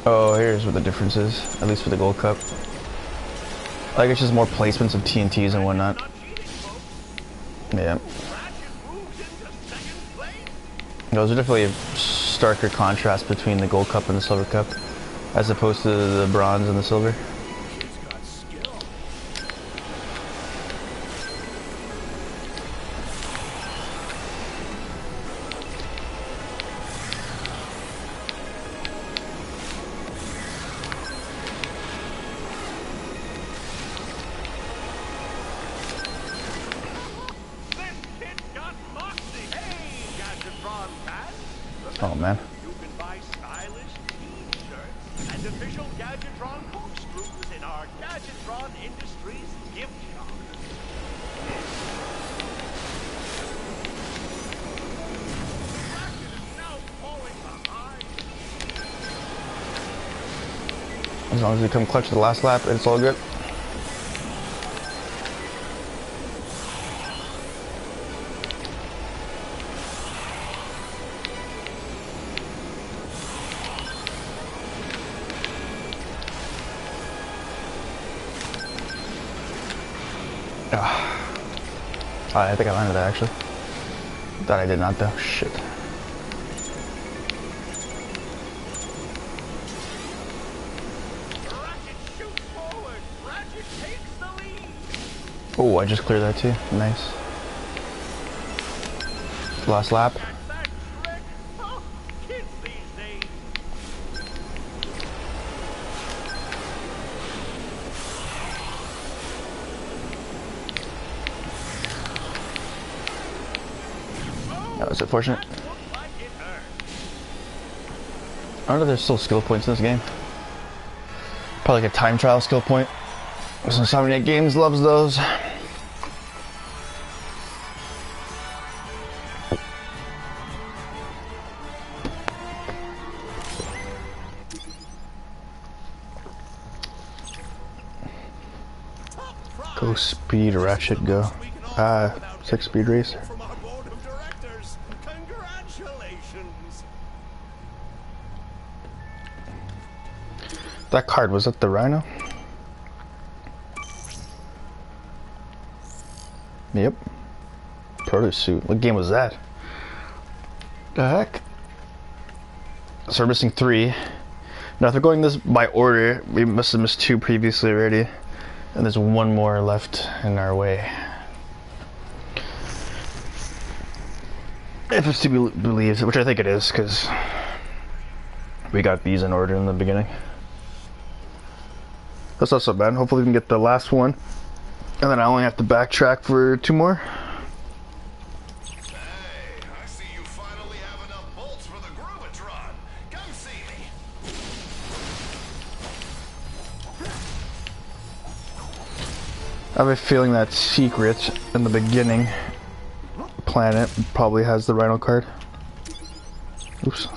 Oh, here's what the difference is, at least for the Gold Cup. Like, it's just more placements of TNTs and whatnot. Yeah. Those are definitely a starker contrast between the Gold Cup and the Silver Cup, as opposed to the Bronze and the Silver. Oh man. You can buy stylish t-shirts and official Gadgetron corkscrews in our Gadgetron Industries gift shop. Ratchet is now falling behind. As long as we come clutch the last lap, it's all good. I think I landed that actually. Thought I did not though. Shit. Ratchet shoots forward. Ratchet takes the lead. Oh, I just cleared that too. Nice. Last lap. That's that trick. Oh, kids these days. That was unfortunate. Looks like it hurt. I don't know if there's still skill points in this game. Probably like a time trial skill point. Since 78 Games loves those. Go speed Ratchet, go. 6 speed racer. From our board of directors, congratulations. That card, was that the Rhino? Yep. Proto suit. What game was that? The heck? So we're missing 3. Now if we're going this by order, we must have missed 2 previously already. And there's 1 more left in our way. If it's to be believed, which I think it is, because we got these in order in the beginning. That's not so bad. Hopefully we can get the last one. And then I only have to backtrack for 2 more. Hey, I see you finally have enough bolts for the Groovatron. Come see me. I have a feeling that secret in the beginning planet probably has the Rhino card. Oops.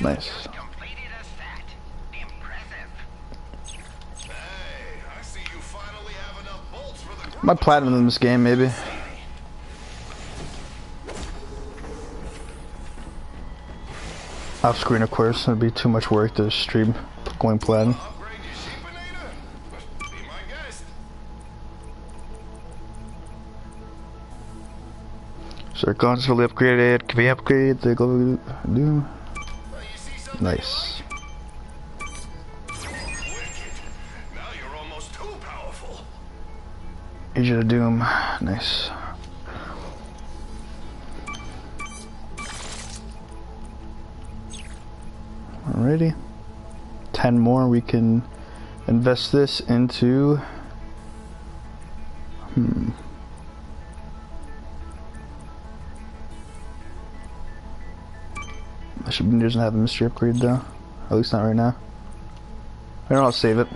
Nice. Completed a set. Impressive. Hey, I see you finally have enough bolts for the My platinum in this game, maybe. Off screen, of course. It'd be too much work to stream going platinum. Upgrade your sheepinator? Be my guest. Circon's fully upgraded. Can we upgrade the global doom? You see something? Nice. Wicked. Now you're almost too powerful. Agent of Doom. Nice. Alrighty. 10 more. We can invest this into. I should be doesn't have a mystery upgrade though. At least not right now. I don't know, I'll save it.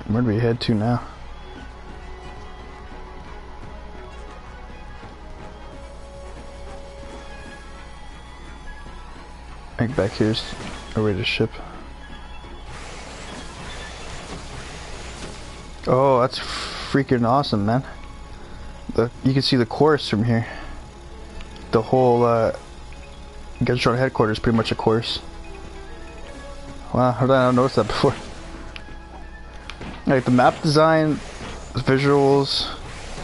Where do we head to now? I think back here's a way to ship. Oh, that's freaking awesome, man. You can see the course from here. The whole Gadgetron headquarters is pretty much a course. Wow, how did I not notice that before? Like the map design, visuals,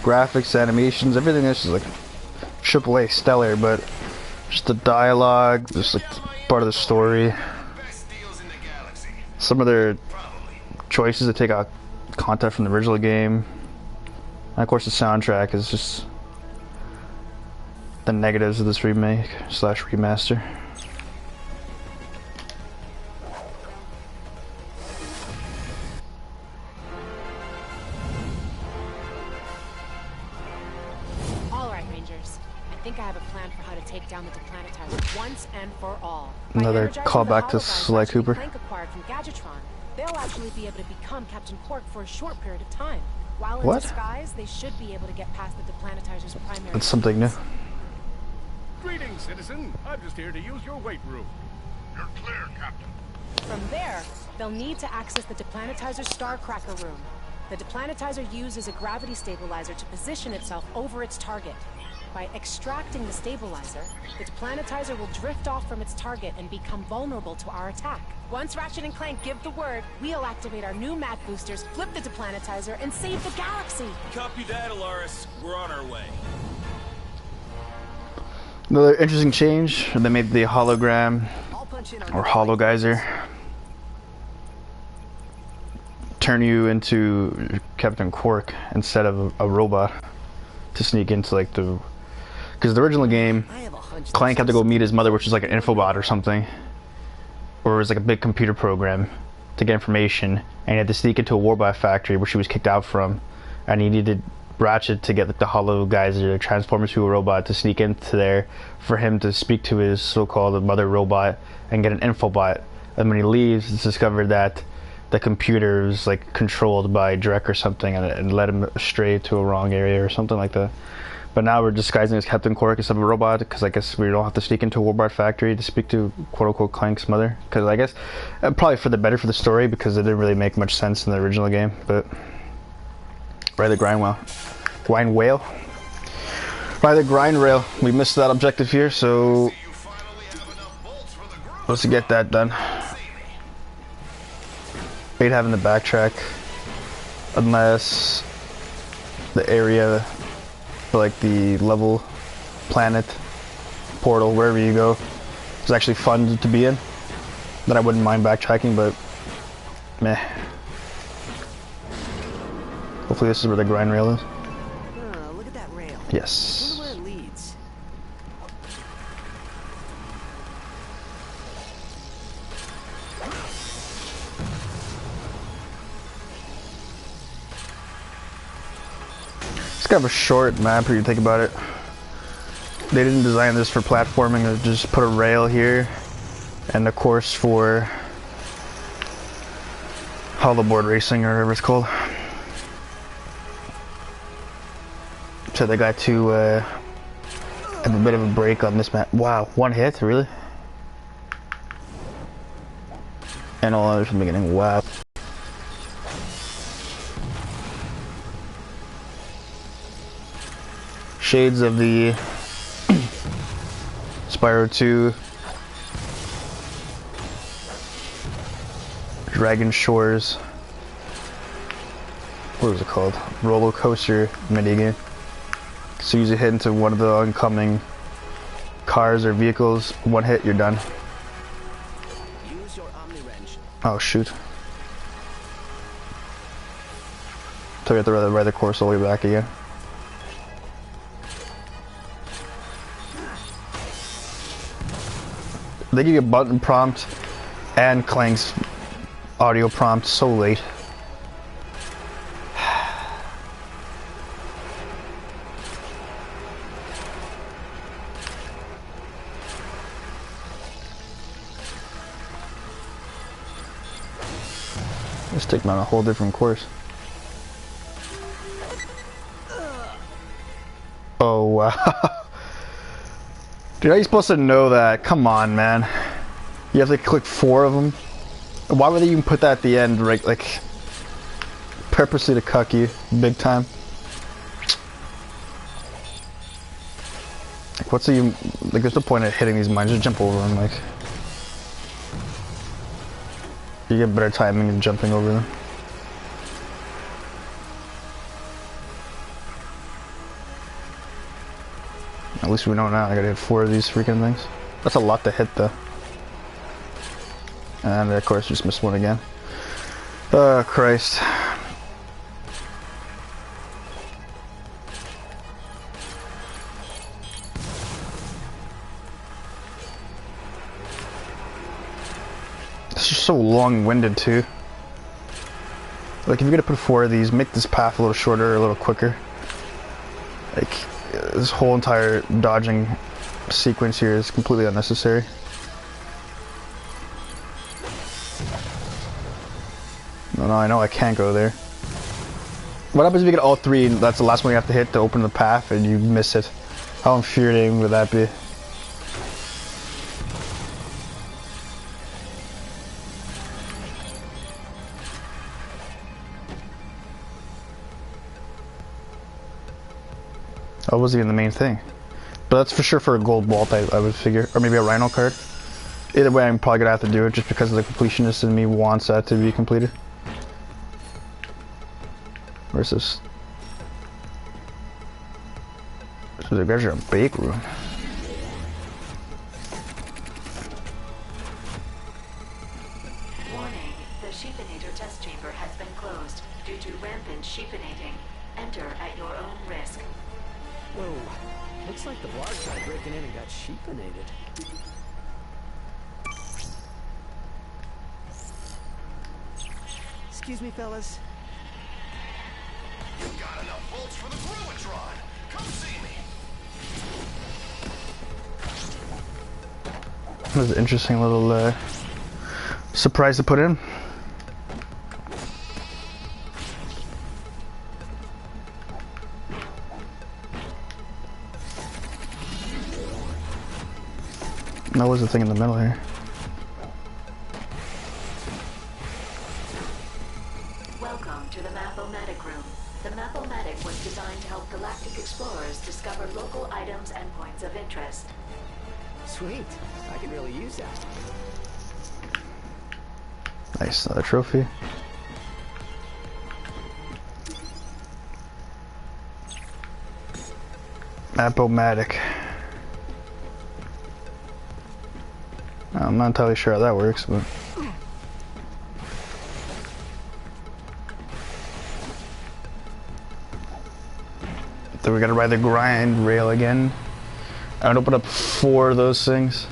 graphics, animations, everything is just like AAA stellar, but just the dialogue, just like part of the story. Some of their choices to take out content from the original game. And of course the soundtrack is just the negatives of this remake / remaster. Alright, Rangers. I think I have a plan for how to take down the Deplanetizer once and for all. Another callback to Sly Cooper. Clank acquired from Gadgetron, they'll actually be able to become Captain Quark for a short period of time. While in disguise, they should be able to get past the Deplanetizer's primary. That's something new. Greetings, citizen. I'm just here to use your weight room. You're clear, Captain. From there, they'll need to access the Deplanetizer's Starcracker room. The Deplanetizer uses a gravity stabilizer to position itself over its target. By extracting the stabilizer, the Deplanetizer will drift off from its target and become vulnerable to our attack. Once Ratchet and Clank give the word, we'll activate our new map boosters, flip the Deplanetizer, and save the galaxy! Copy that, Alaris. We're on our way. Another interesting change, they made the hologram, or hologeyser, turn you into Captain Quark instead of a robot to sneak into like the... Because the original game, Clank had to go meet his mother, which is like an infobot or something. Or it was like a big computer program to get information, and he had to sneak into a Warbot factory where she was kicked out from, and he needed Ratchet to get like, the hologeyser to transform into a robot to sneak into there for him to speak to his so-called mother robot and get an infobot. And when he leaves, it's discovered that the computer is like controlled by Drek or something, and led him astray to a wrong area or something like that. But now we're disguising as Captain Quark instead of a robot, because I guess we don't have to sneak into a Warbot factory to speak to quote-unquote Clank's mother. Because I guess probably for the better for the story, because it didn't really make much sense in the original game. But ride the grind whale. Ride the grind rail. We missed that objective here, so let's get that done. We'd having to backtrack unless the area, like the level, planet, portal, wherever you go, is actually fun to be in. Then I wouldn't mind backtracking, but meh. Hopefully this is where the grind rail is. Look at that rail. Yes. Where it leads. It's kind of a short map when you think about it. They didn't design this for platforming, they just put a rail here and a course for hoverboard racing or whatever it's called. So they got to have a bit of a break on this map. Wow, one hit, really? And all others from the beginning, wow. Shades of the Spyro 2 Dragon Shores, what was it called? Roller coaster minigame. So you usually hit into one of the oncoming cars or vehicles, one hit, you're done. Use your Omni wrench. Oh shoot. So you have to ride the course all the way back again. They give you a button prompt and Clank's audio prompt so late. Let's take them on a whole different course. Oh wow. Dude, how are you supposed to know that? Come on, man. You have to click 4 of them. Why would they even put that at the end, right? Like, purposely to cuck you, big time. what's the, like, there's no point in hitting these mines, just jump over them, like. You get better timing than jumping over them. At least we know now, I gotta hit 4 of these freaking things. That's a lot to hit though. And of course, just missed one again. Oh, Christ. It's just so long-winded too. Like, if you're gonna put 4 of these, make this path a little shorter, a little quicker. Like, this whole entire dodging sequence here is completely unnecessary. No, I know I can't go there. What happens if you get all 3 and that's the last one you have to hit to open the path and you miss it? How infuriating would that be? That wasn't even the main thing. But that's for sure for a gold vault, I would figure. Or maybe a rhino card. Either way, I'm probably gonna have to do it just because of the completionist in me wants that to be completed. Where's this? So there's a bake room. Warning, the sheepinator test chamber has been closed due to rampant sheepinating. Enter at your own risk. Whoa. Looks like the Blarg tried breaking in and got sheepinated. Excuse me, fellas. You got enough bolts for the Gruitron. Come see me. That was an interesting little surprise to put in. That was the thing in the middle here. Welcome to the Map-O-Matic room. The Map-O-Matic was designed to help galactic explorers discover local items and points of interest. Sweet. I could really use that. Nice, another trophy. Map-O-Matic. I'm not entirely sure how that works, but... So we gotta ride the grind rail again. I would open up 4 of those things.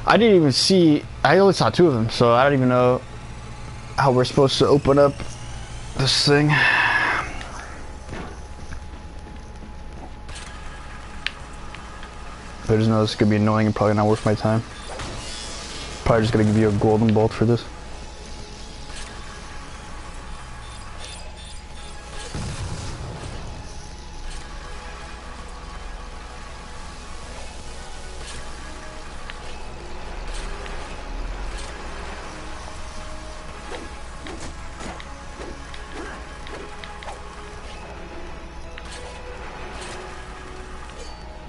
I didn't even see... I only saw 2 of them, so I don't even know how we're supposed to open up this thing. I just know this is gonna be annoying and probably not worth my time. Probably just gonna give you a golden bolt for this.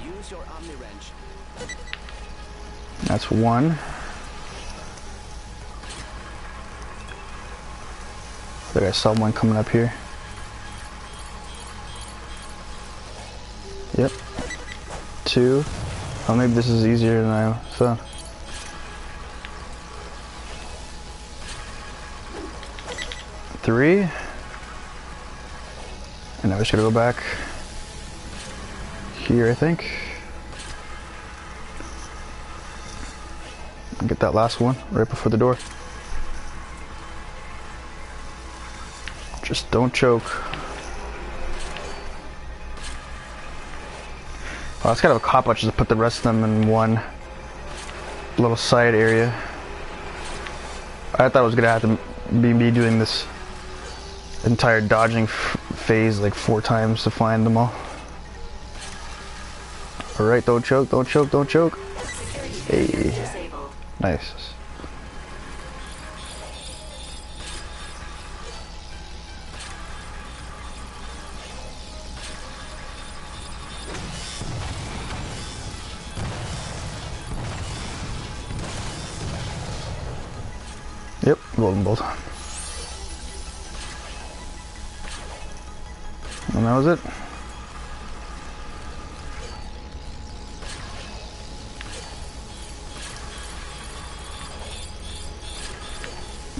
Use your Omni Wrench. That's 1. I think I saw one coming up here. Yep. 2. Oh, maybe this is easier than I thought. 3. And now we just gotta go back here, I think. And get that last one right before the door. Just don't choke. Well, that's kind of a cop-out just to put the rest of them in one little side area. I thought I was gonna have to be me doing this entire dodging phase like 4 times to find them all. Alright, don't choke, don't choke, don't choke. Hey. Nice. golden bolt. And that was it.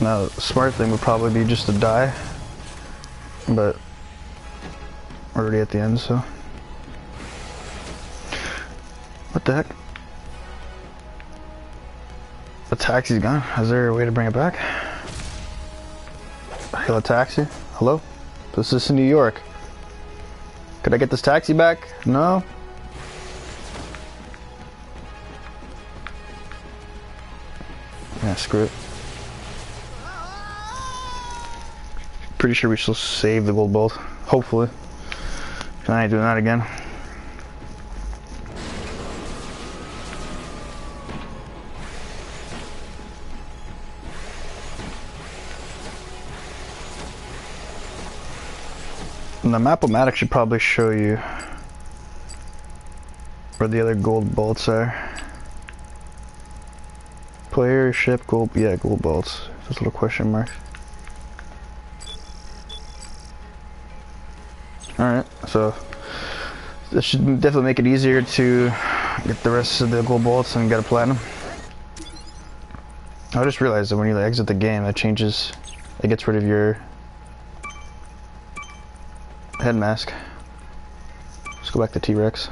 Now, the smart thing would probably be just to die, but we're already at the end, so. What the heck? The taxi's gone. Is there a way to bring it back? Hail a taxi? Hello? This is in New York. Could I get this taxi back? No? Yeah, screw it. Pretty sure we should save the gold bolt. Hopefully. I ain't doing that again. And the map-o-matic should probably show you where the other gold bolts are. Player, ship, gold, yeah, gold bolts. Those little question marks. Alright, so this should definitely make it easier to get the rest of the gold bolts and get a platinum. I just realized that when you exit the game, it changes, it gets rid of your head mask. Let's go back to T-Rex.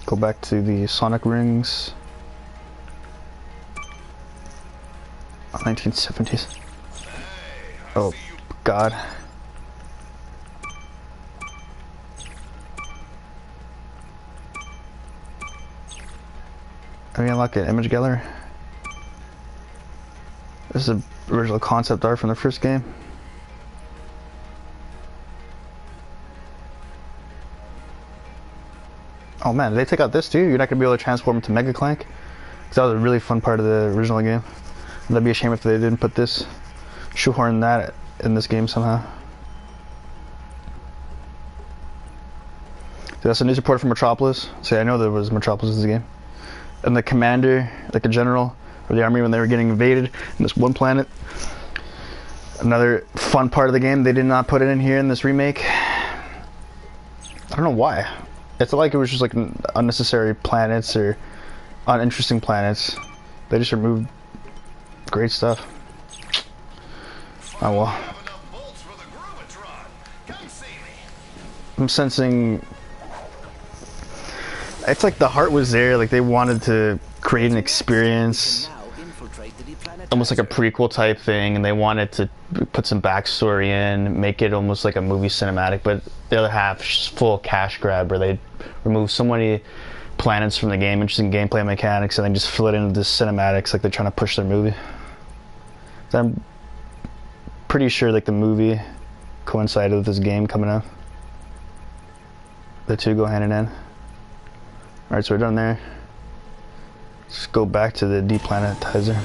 Go back to the Sonic rings. 1970s. Oh, God. Have you unlocked an image gallery? This is the original concept art from the first game. Oh man, did they take out this too? You're not gonna be able to transform into Mega Clank? Because that was a really fun part of the original game. That'd be a shame if they didn't put this, shoehorn that in this game somehow. So that's a news report from Metropolis. See, I know there was Metropolis in the game. And the commander, like the general of the army when they were getting invaded in this one planet. Another fun part of the game they did not put it in here in this remake. I don't know why. It's like it was just like unnecessary planets or uninteresting planets. They just removed great stuff. Oh well. I'm sensing it's like the heart was there, like they wanted to create an experience, almost like a prequel type thing, and they wanted to put some backstory in, make it almost like a movie cinematic, but the other half just full cash grab where they remove so many planets from the game, interesting gameplay mechanics, and then just fill it into this cinematics like they're trying to push their movie. So I'm pretty sure like the movie coincided with this game coming out. The two go hand in hand. Alright, so we're done there. Let's go back to the deplanetizer.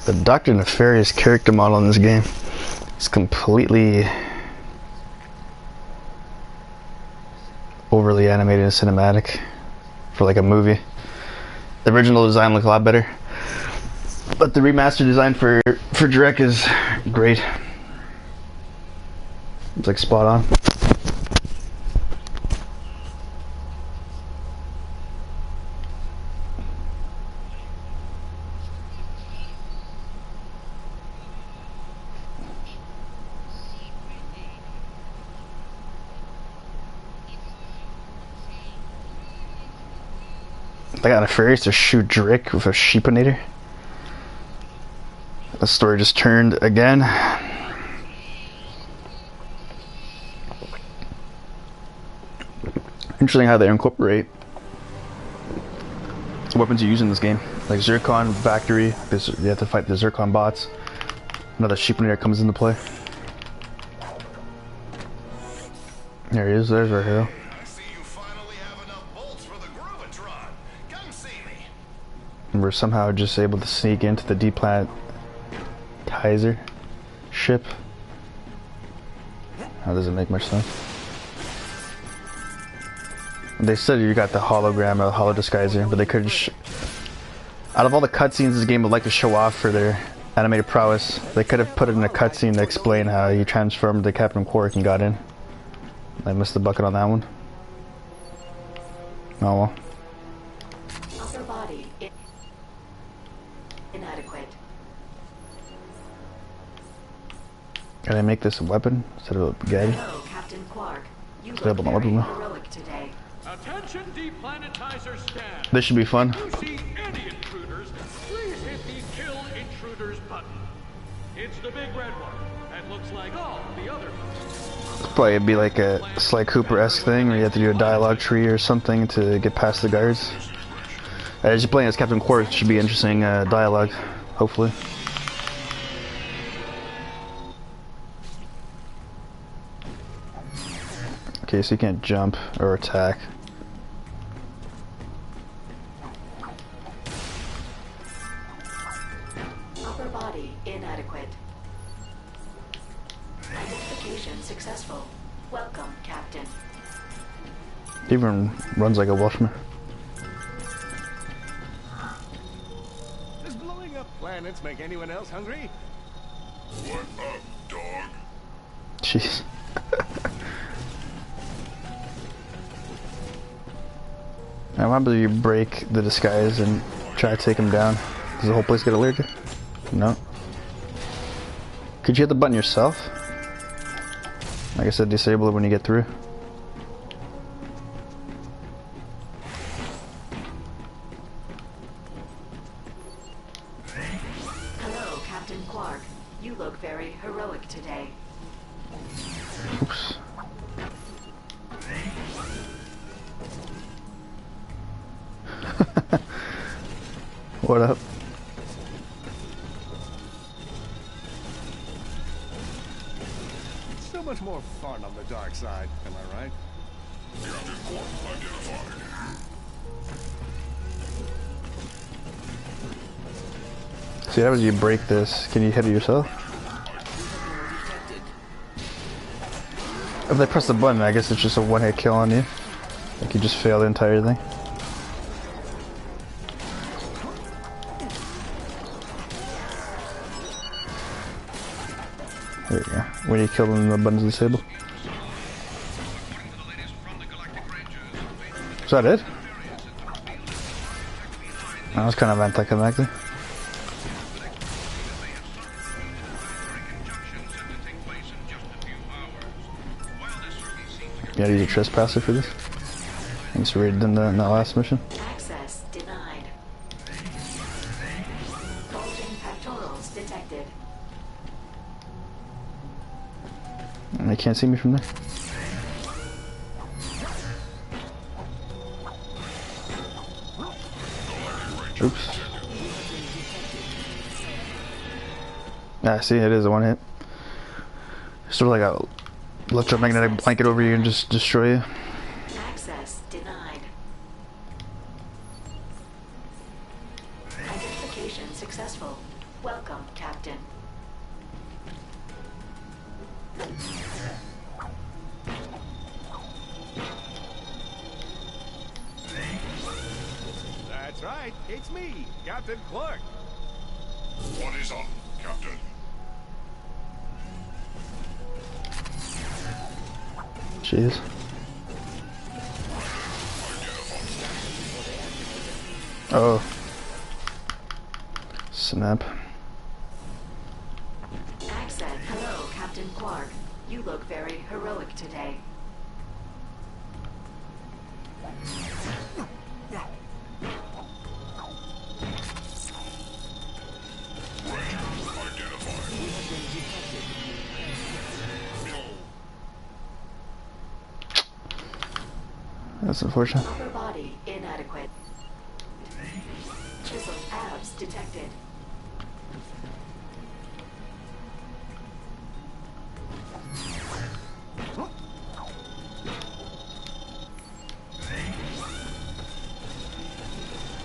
The Dr. Nefarious character model in this game is completely overly animated and cinematic for like a movie. The original design looked a lot better, but the remastered design for Drek is great. It's like spot on. They got a fairies to shoot Drake with a sheepinator. The story just turned again. Interesting how they incorporate the weapons you use in this game. Like Zircon Factory, because you have to fight the Zircon bots. Another sheepinator comes into play. There he is, there's our hero. I see you finally have enough bolts for the Groovatron. Come see me. And we're somehow just able to sneak into the deplanetizer ship. That doesn't make much sense. They said you got the hologram or the holo disguiser, but they could just out of all the cutscenes this game would like to show off for their animated prowess, they could have put it in a cutscene to explain how he transformed to Captain Quark and got in. I missed the bucket on that one. Oh well. Upper body inadequate. Can I make this a weapon instead of a gadget? Hello, Captain Quark. You look Available on very weapon now. heroic today. Attention deplanetizer staff. This should be fun. If you see any intruders, please hit the kill intruders button. It's the big red one and looks like all the other ones. Probably be like a Sly Cooper-esque thing where you have to do a dialogue tree or something to get past the guards. As you're playing as Captain Quark, it should be interesting dialogue, hopefully. Okay, so you can't jump or attack. Upper body inadequate. Identification successful. Welcome, Captain. He even runs like a Welshman. Does blowing up planets make anyone else hungry? What up, dog? Jeez. Now, how about you break the disguise and try to take him down? Does the whole place get alerted? No. Could you hit the button yourself? Like I said, disable it when you get through. Hello, Captain Quark. You look very heroic today. Oops. What up? So much more fun on the dark side, am I right? Captain Quark identified. See, how would you break this? Can you hit it yourself? If they press the button, I guess it's just a one-hit kill on you. Like you just fail the entire thing. There you go. When you kill them, the button's disabled. Is that it? That was kind of anticlimactic. You gotta use a trespasser for this? Thanks, raided in that last mission. Access denied. Bulging pectorals detected. And they can't see me from there. Oops. Ah, see, it is a one hit. Sort of like a electromagnetic blanket over you and just destroy you. Access denied. Identification successful. Welcome, Captain. That's right, it's me, Captain Clark. What is up, Captain? Jeez. Oh. Snap. Access. Hello, Captain Quark. You look very heroic today. That's unfortunate. Upper body inadequate. Chiseled abs detected.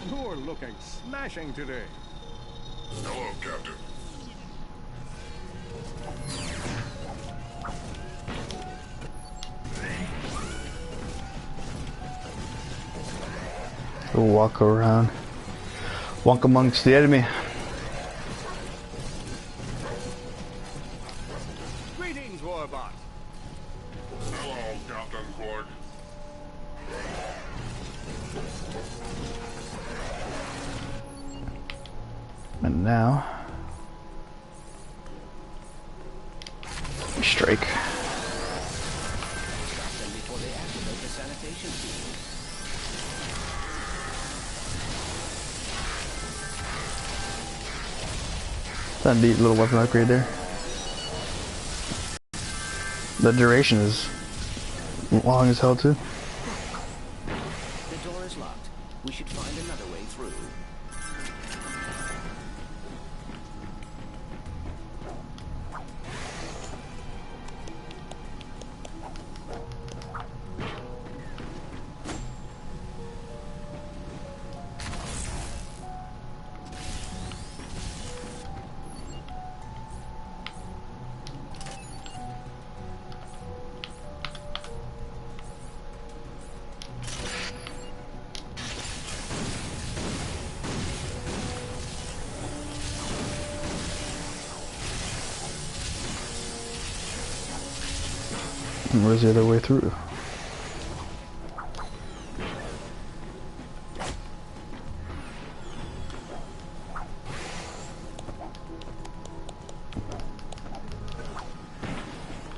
You're looking smashing today. Hello, Captain. We'll walk around. Walk amongst the enemy. Greetings, Warbot. Hello, Captain Clank. And now, we strike. Stop them before they activate the sanitation field. That neat little weapon upgrade there. The duration is long as hell too. The door is locked. We should find another way through. And where's the other way through?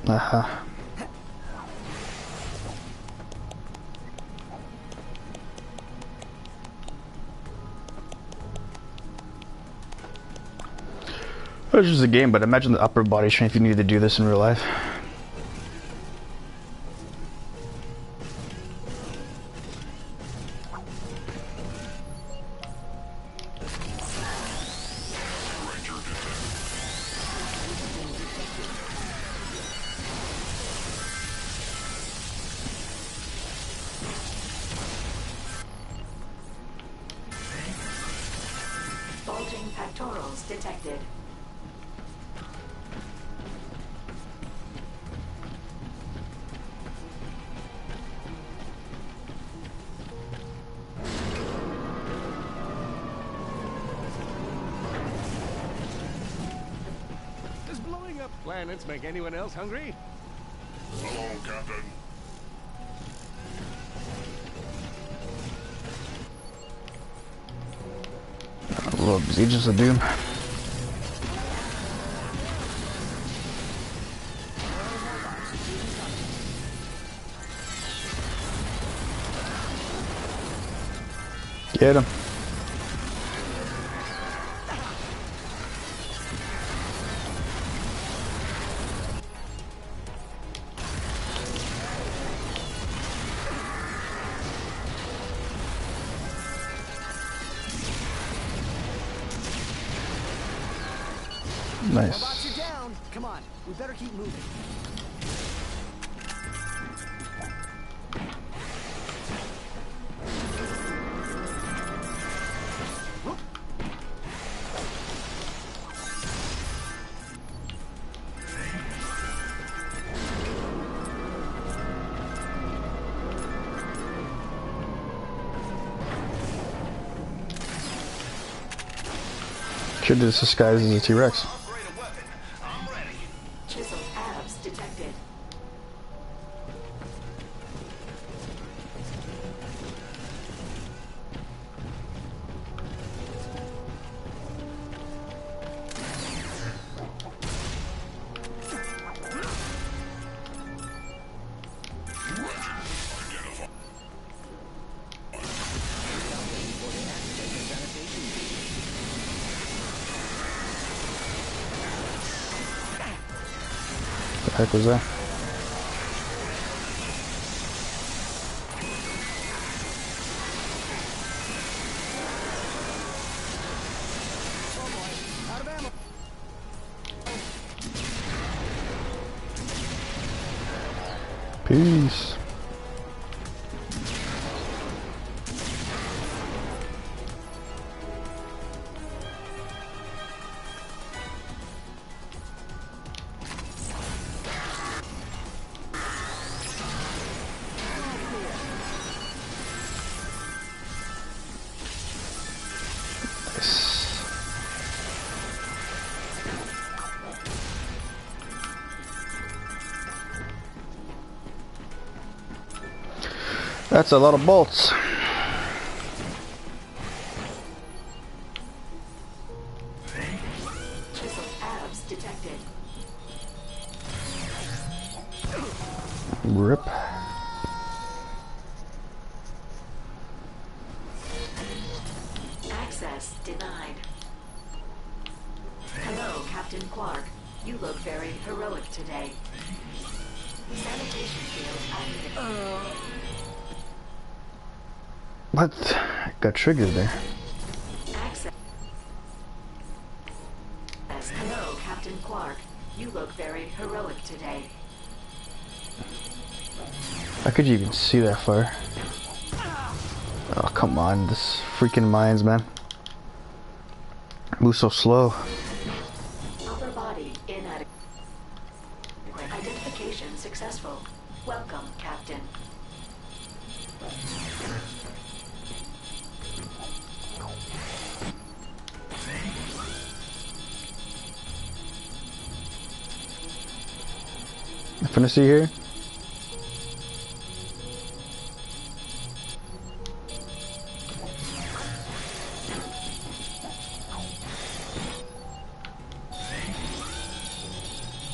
Aha. It's just a game, but imagine the upper body strength you need to do this in real life. Bulging pectorals detected. Does blowing up planets make anyone else hungry? Hello, Captain. Little Agents of Doom. Get him. Nice. Robots are down. Come on, we better keep moving. Should have disguised as a T-Rex. Upgrade a weapon. I'm ready. Chiseled abs detected. The heck was that? Peace. That's a lot of bolts. Chiseled abs detected. Rip. Access denied. Hello, Captain Quark. You look very heroic today. Sanitation field activated. What? Got triggered there. Access. Hello, Captain Quark. You look very heroic today. How could you even see that far? Oh, come on. This freaking mines, man. Move so slow. Upper body inadequate. Identification successful. Welcome, Captain. Nothing to see here?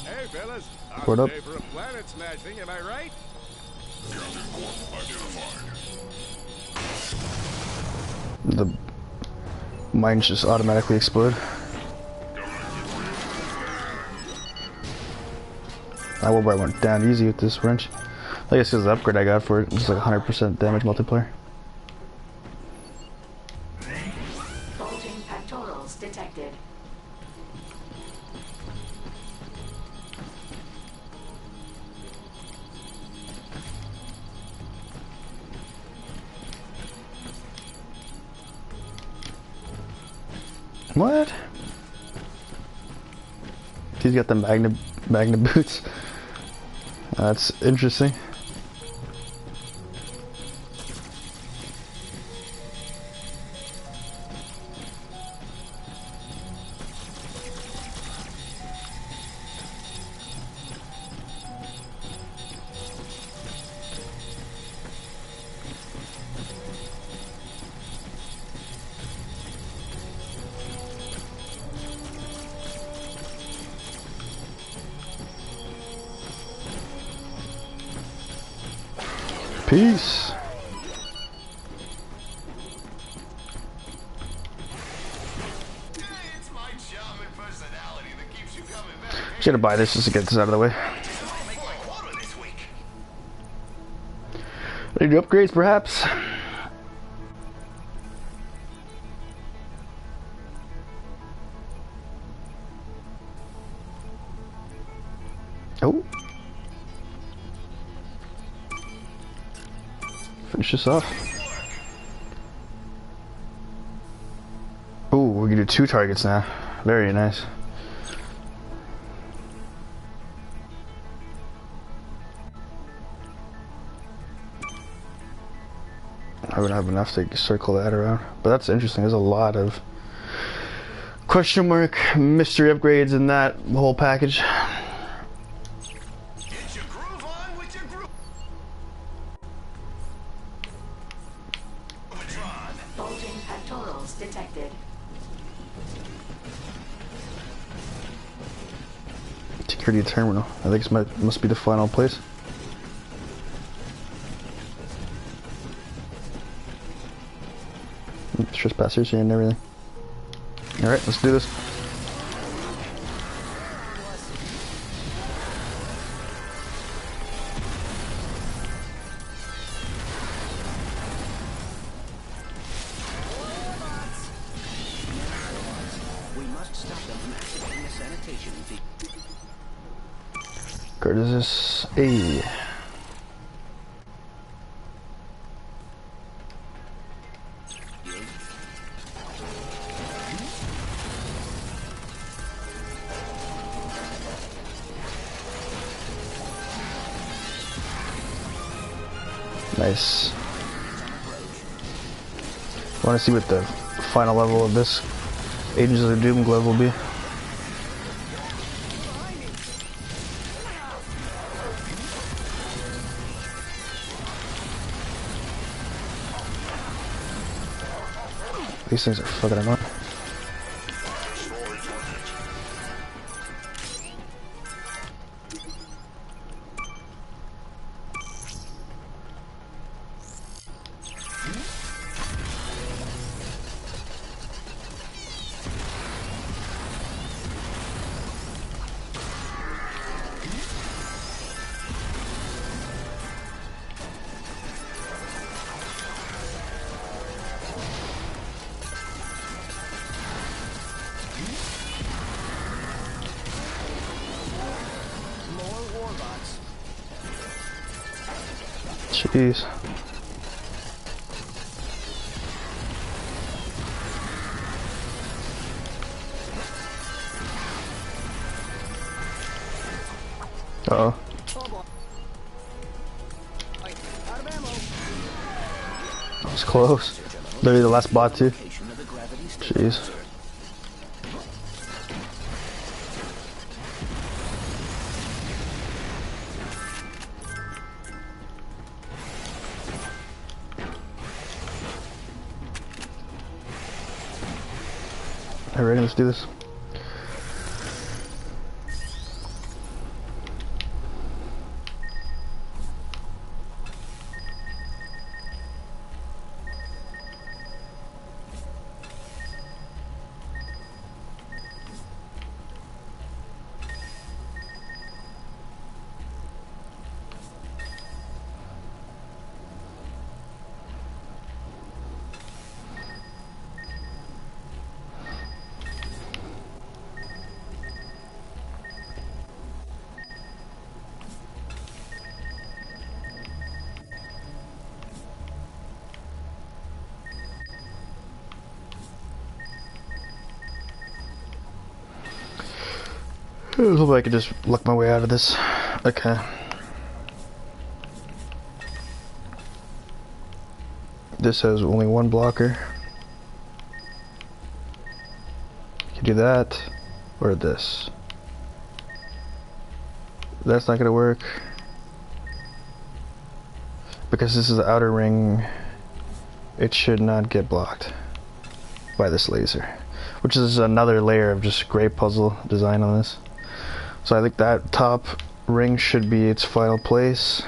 Hey, fellas. What up? Today for a planet smashing, am I right? The mines just automatically explode. I will probably went down easy with this wrench. I guess it's the upgrade I got for it. It's like 100% damage multiplier. Bulging pectorals detected. What? He's got the magna boots. That's interesting. Peace. It's my charm and personality that keeps you coming back. Just gonna buy this just to get this out of the way. Make my quota this week. Need upgrades, perhaps? Oh. Finish this off. Oh, we can do 2 targets now. Very nice. I wouldn't have enough to circle that around. But that's interesting. There's a lot of question mark mystery upgrades in that whole package. Get your groove on with your groove. Bulging pectorals detected. Security terminal. I think it must be the final place. Trespassers here and everything. Alright, let's do this. We must stop them from activating the sanitation feed. Curtis, A. Nice. Want to see what the final level of this Agents of Doom glove will be. These things are fucking annoying. Jeez. Uh-oh. That was close. Literally the last bot too. Jeez. Alright, let's do this. I hope I could just luck my way out of this. Okay. This has only one blocker. You can do that, or this. That's not gonna work. Because this is the outer ring, it should not get blocked by this laser. Which is another layer of just great puzzle design on this. So I think that top ring should be its final place.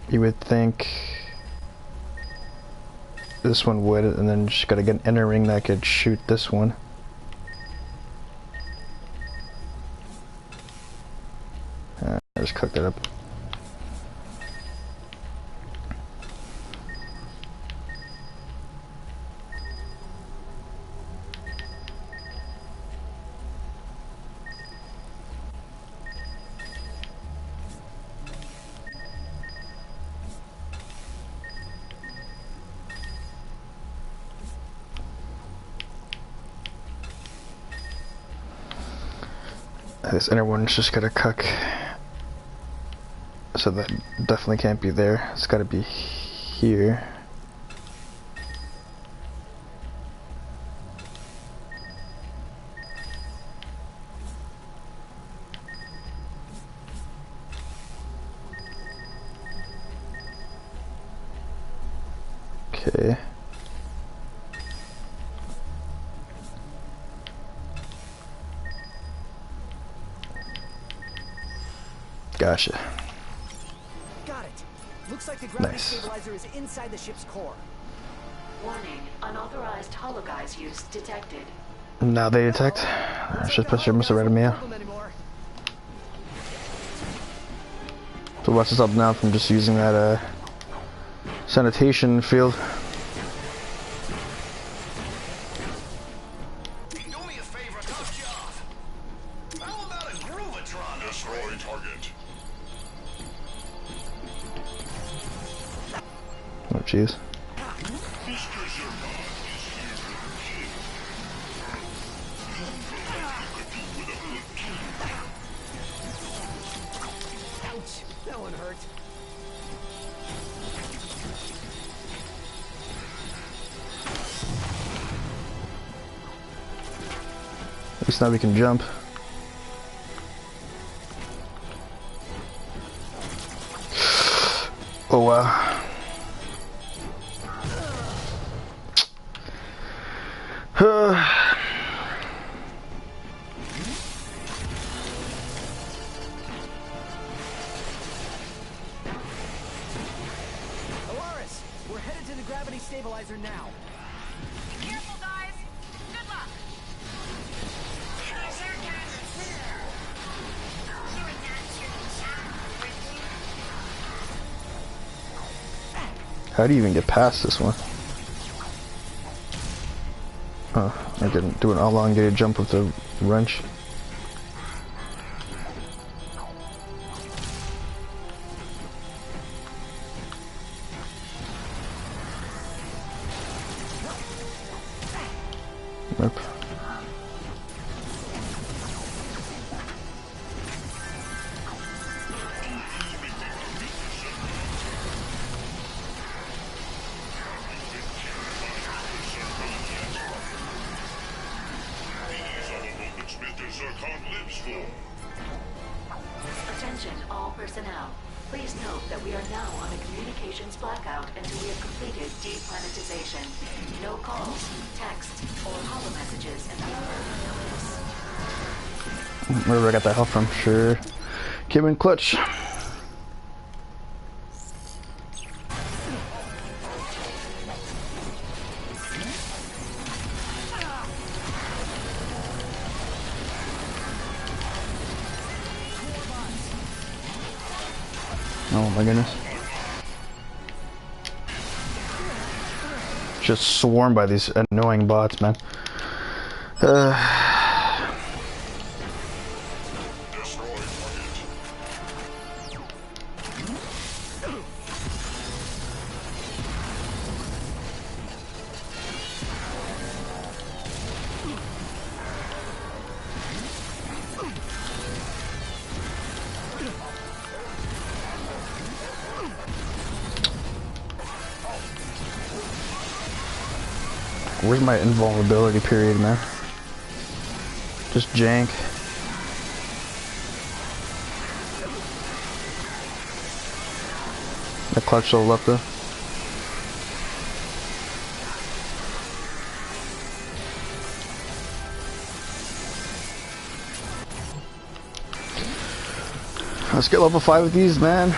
You would think this one would, and then just gotta get an inner ring that could shoot this one. I just cooked it up. This inner one's just gotta cuck. So that definitely can't be there. It's gotta be here. Okay. Gotcha. Got it. Looks like the gravity Nice. stabilizer is inside the ship's core. Warning, unauthorized hologuise use detected. Now they detect. I should push your must have read me out. So watch this up now from just using that sanitation field. Do me a favor, knock you off. How about a Groovatron? Destroy target. Oh jeez. Ouch! That one hurt. At least now we can jump. Oh wow. Alaris, we're headed to the gravity stabilizer now. Be careful, guys. Good luck. How do you even get past this one? Oh, I can do an elongated jump with the wrench. Nope. Attention all personnel. Please note that we are now on a communications blackout until we have completed deplanetization. No calls, texts, or holo messages in the notice. Wherever I got that help from, sure. Came in clutch. Oh my goodness. Just swarmed by these annoying bots, man. Where's my invulnerability period, man? Just jank. The clutch still left though. Let's get level 5 with these, man.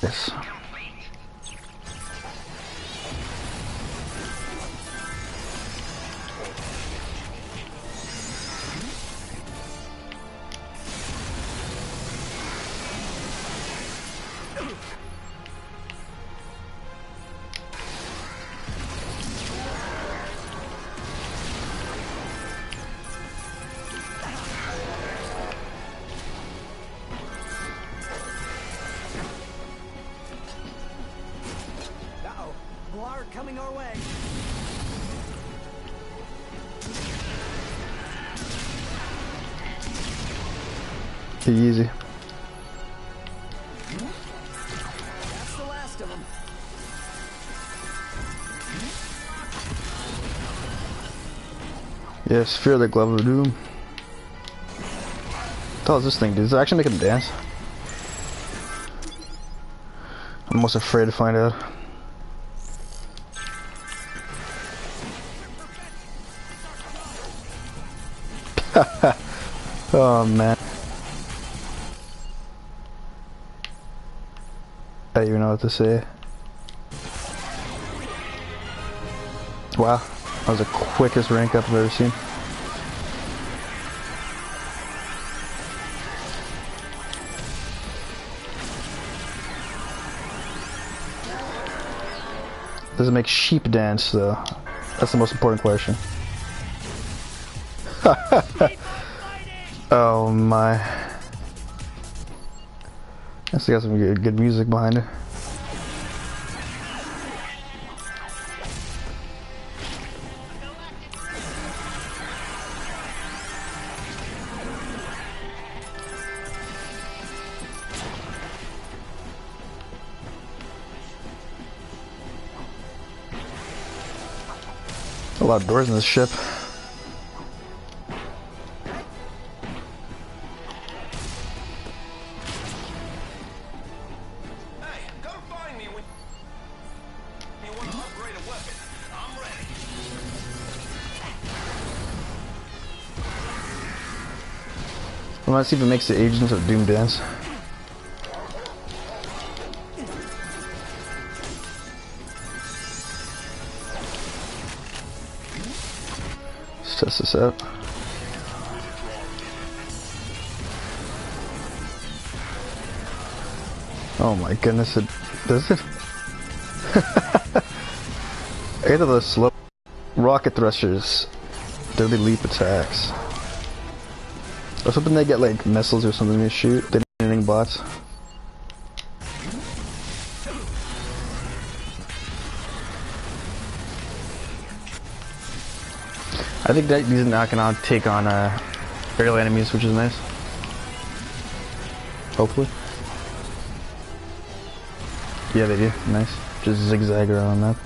Yes. Coming our way. Easy. That's the last of them. Yes, fear the glove of doom. What the hell is this thing? Does it actually make him dance? I'm almost afraid to find out. Oh man. I don't even know what to say. Wow, that was the quickest rank up I've ever seen. Does it make sheep dance though? That's the most important question. Oh my. Guess they got some good music behind it. lot of doors in this ship. Hey, come find me when you want to upgrade a weapon. I'm ready. I want to see if it makes the agents of Doom dance. Let's test this out. Oh my goodness, it does it? Eight of the slow rocket thrusters, deadly leap attacks. I was hoping they get like missiles or something to shoot. They didn't anything bots. I think that these are not gonna take on aerial enemies, which is nice. Hopefully. Yeah, they do. Nice. Just zigzag around the map.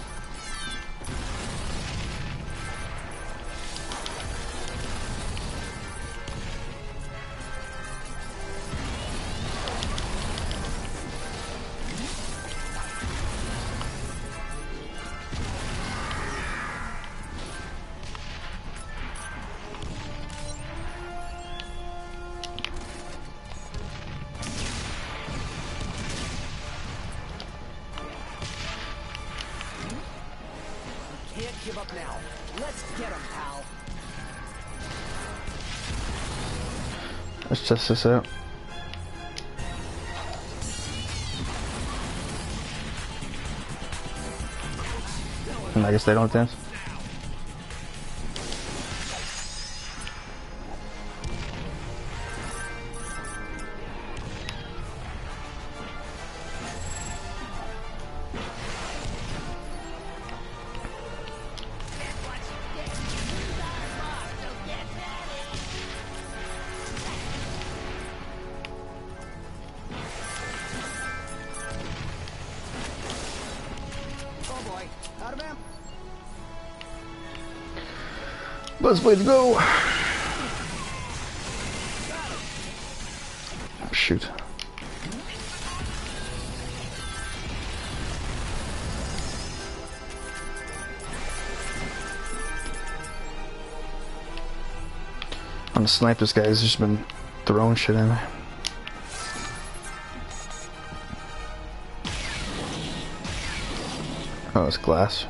Can't give up now. Let's get him, pal. Let's test this out. And I guess they don't dance. Oh boy, out of ammo. Buzzblades go! Shoot. I'm gonna snipe this guy, he's just been throwing shit at me. Oh, it's glass.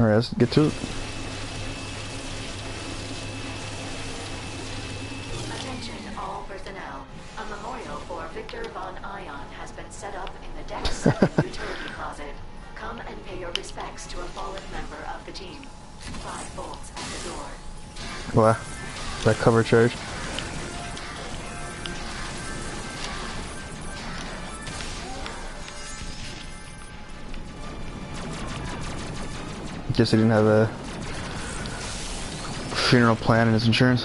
Alright, let's get to it. Attention all personnel. A memorial for Victor von Ion has been set up in the Deck 7 utility closet. Come and pay your respects to a fallen member of the team. 5 bolts at the door. Wow. That cover charge. Guess he didn't have a funeral plan in his insurance.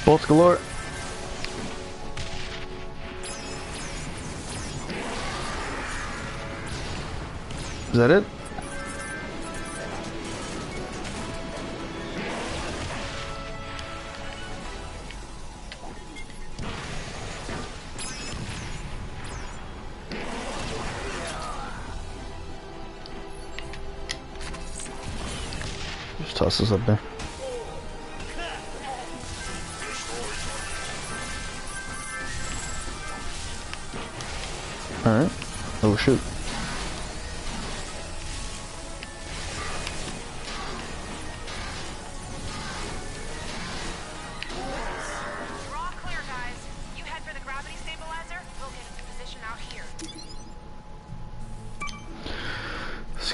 Bolts galore. Is that it? Just toss this up there. Alright. Oh shoot.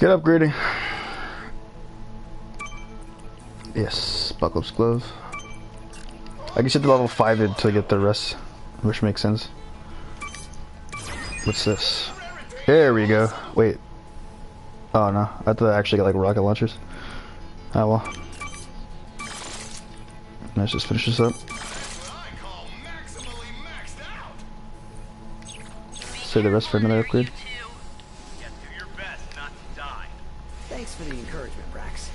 get upgrading. Yes, Buckle's glove. I guess you have to level 5 it to get the rest, which makes sense. What's this? There we go. Wait. Oh no, I thought I actually got like rocket launchers. Oh well. Let's just finish this up. Save the rest for another upgrade. Thanks for the encouragement, Brax.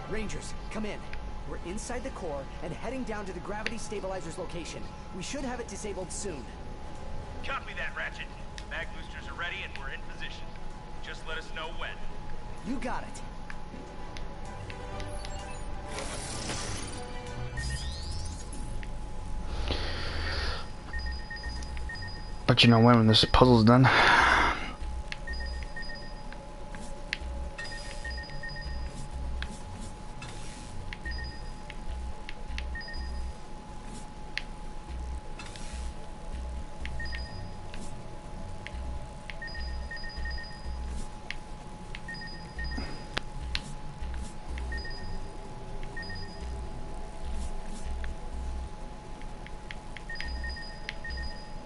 Rangers, come in. We're inside the core and heading down to the gravity stabilizer's location. We should have it disabled soon. Copy that, Ratchet. Mag boosters are ready and we're in position. Just let us know when. You got it. But you know when this puzzle's done.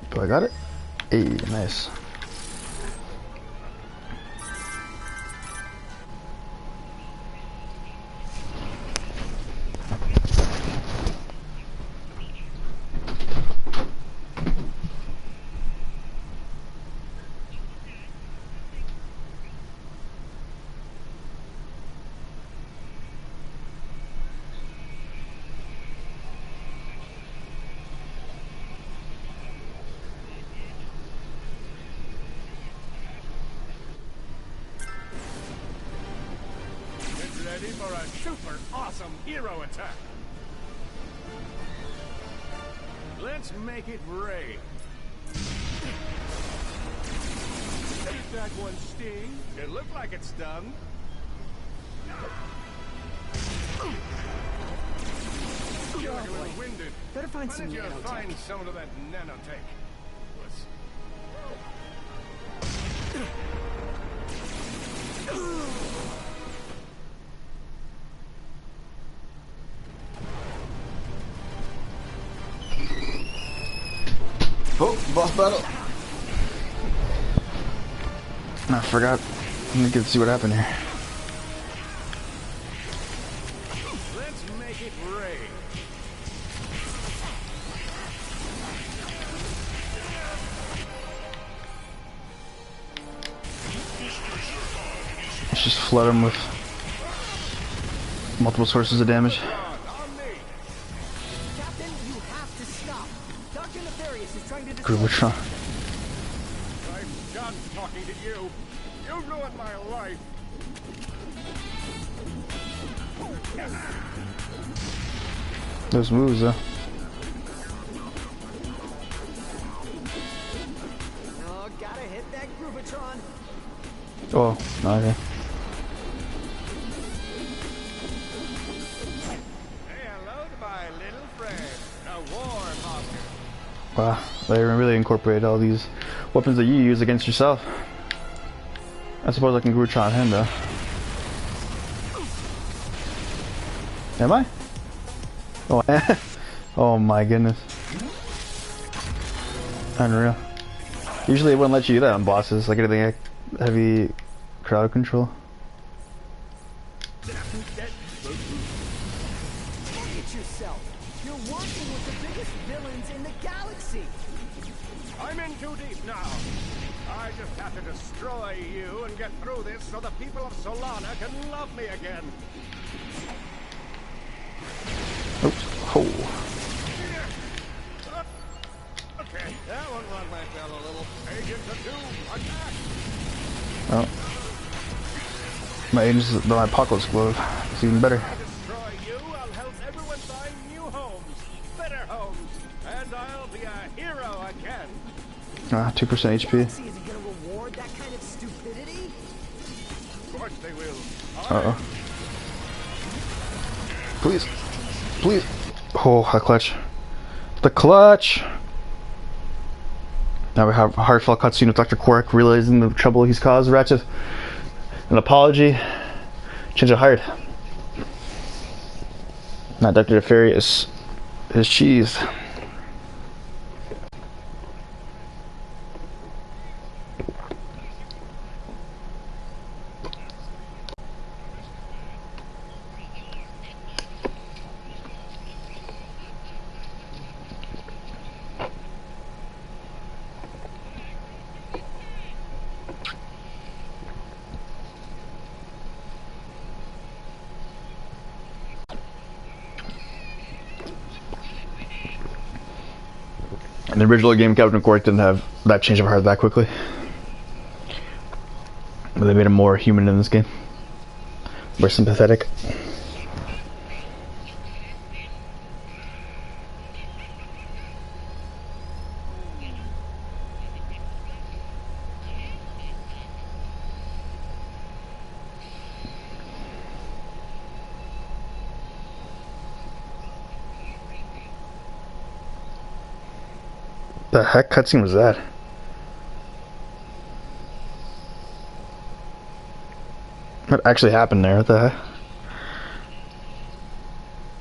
Do I got it? Hey, nice. Ready for a super awesome hero attack. Let's make it rain. Did that one sting? It looked like it stung. You're a little winded. Better find some Why don't you nanotech. find some of that nanotech? Oh, boss battle. I forgot. Let me get to see what happened here. Let's make it rain. Let's just flood him with multiple sources of damage. Captain, you have to stop. Dr. Nefarious is trying to Groovatron. I'm done talking to you. You ruined my life. Those moves, though. Oh, gotta hit that Groovatron. Oh, okay. Say hello to my little friend, a warmonger. Wow, they really incorporate all these weapons that you use against yourself. I suppose I can Groovatron him, though. Am I? Oh, oh my goodness. Unreal. Usually it wouldn't let you do that on bosses, like anything heavy crowd control. Look at yourself. You're working with the biggest villains in the galaxy. I'm in too deep now. I just have to destroy you and get through this so the people of Solana can love me again. Oops. Oh. Okay, that one rung my bell a little. Agents of Doom, attack! Oh. My agents, my apocalypse glove. It's even better. If I destroy you, I'll help everyone find new homes, better homes, and I'll be a hero again. 2% HP. Galaxy isn't gonna reward that kind of stupidity. Of course they will. Uh-oh. Please. Please. Oh, a clutch. The clutch! Now we have a heartfelt cutscene of Dr. Quark realizing the trouble he's caused Ratchet. An apology. Change of heart. Now Dr. Nefarious is cheese. In the original game, Captain Quark didn't have that change of heart that quickly. But they made him more human in this game. More sympathetic. The heck cutscene was that? What actually happened there? What the heck?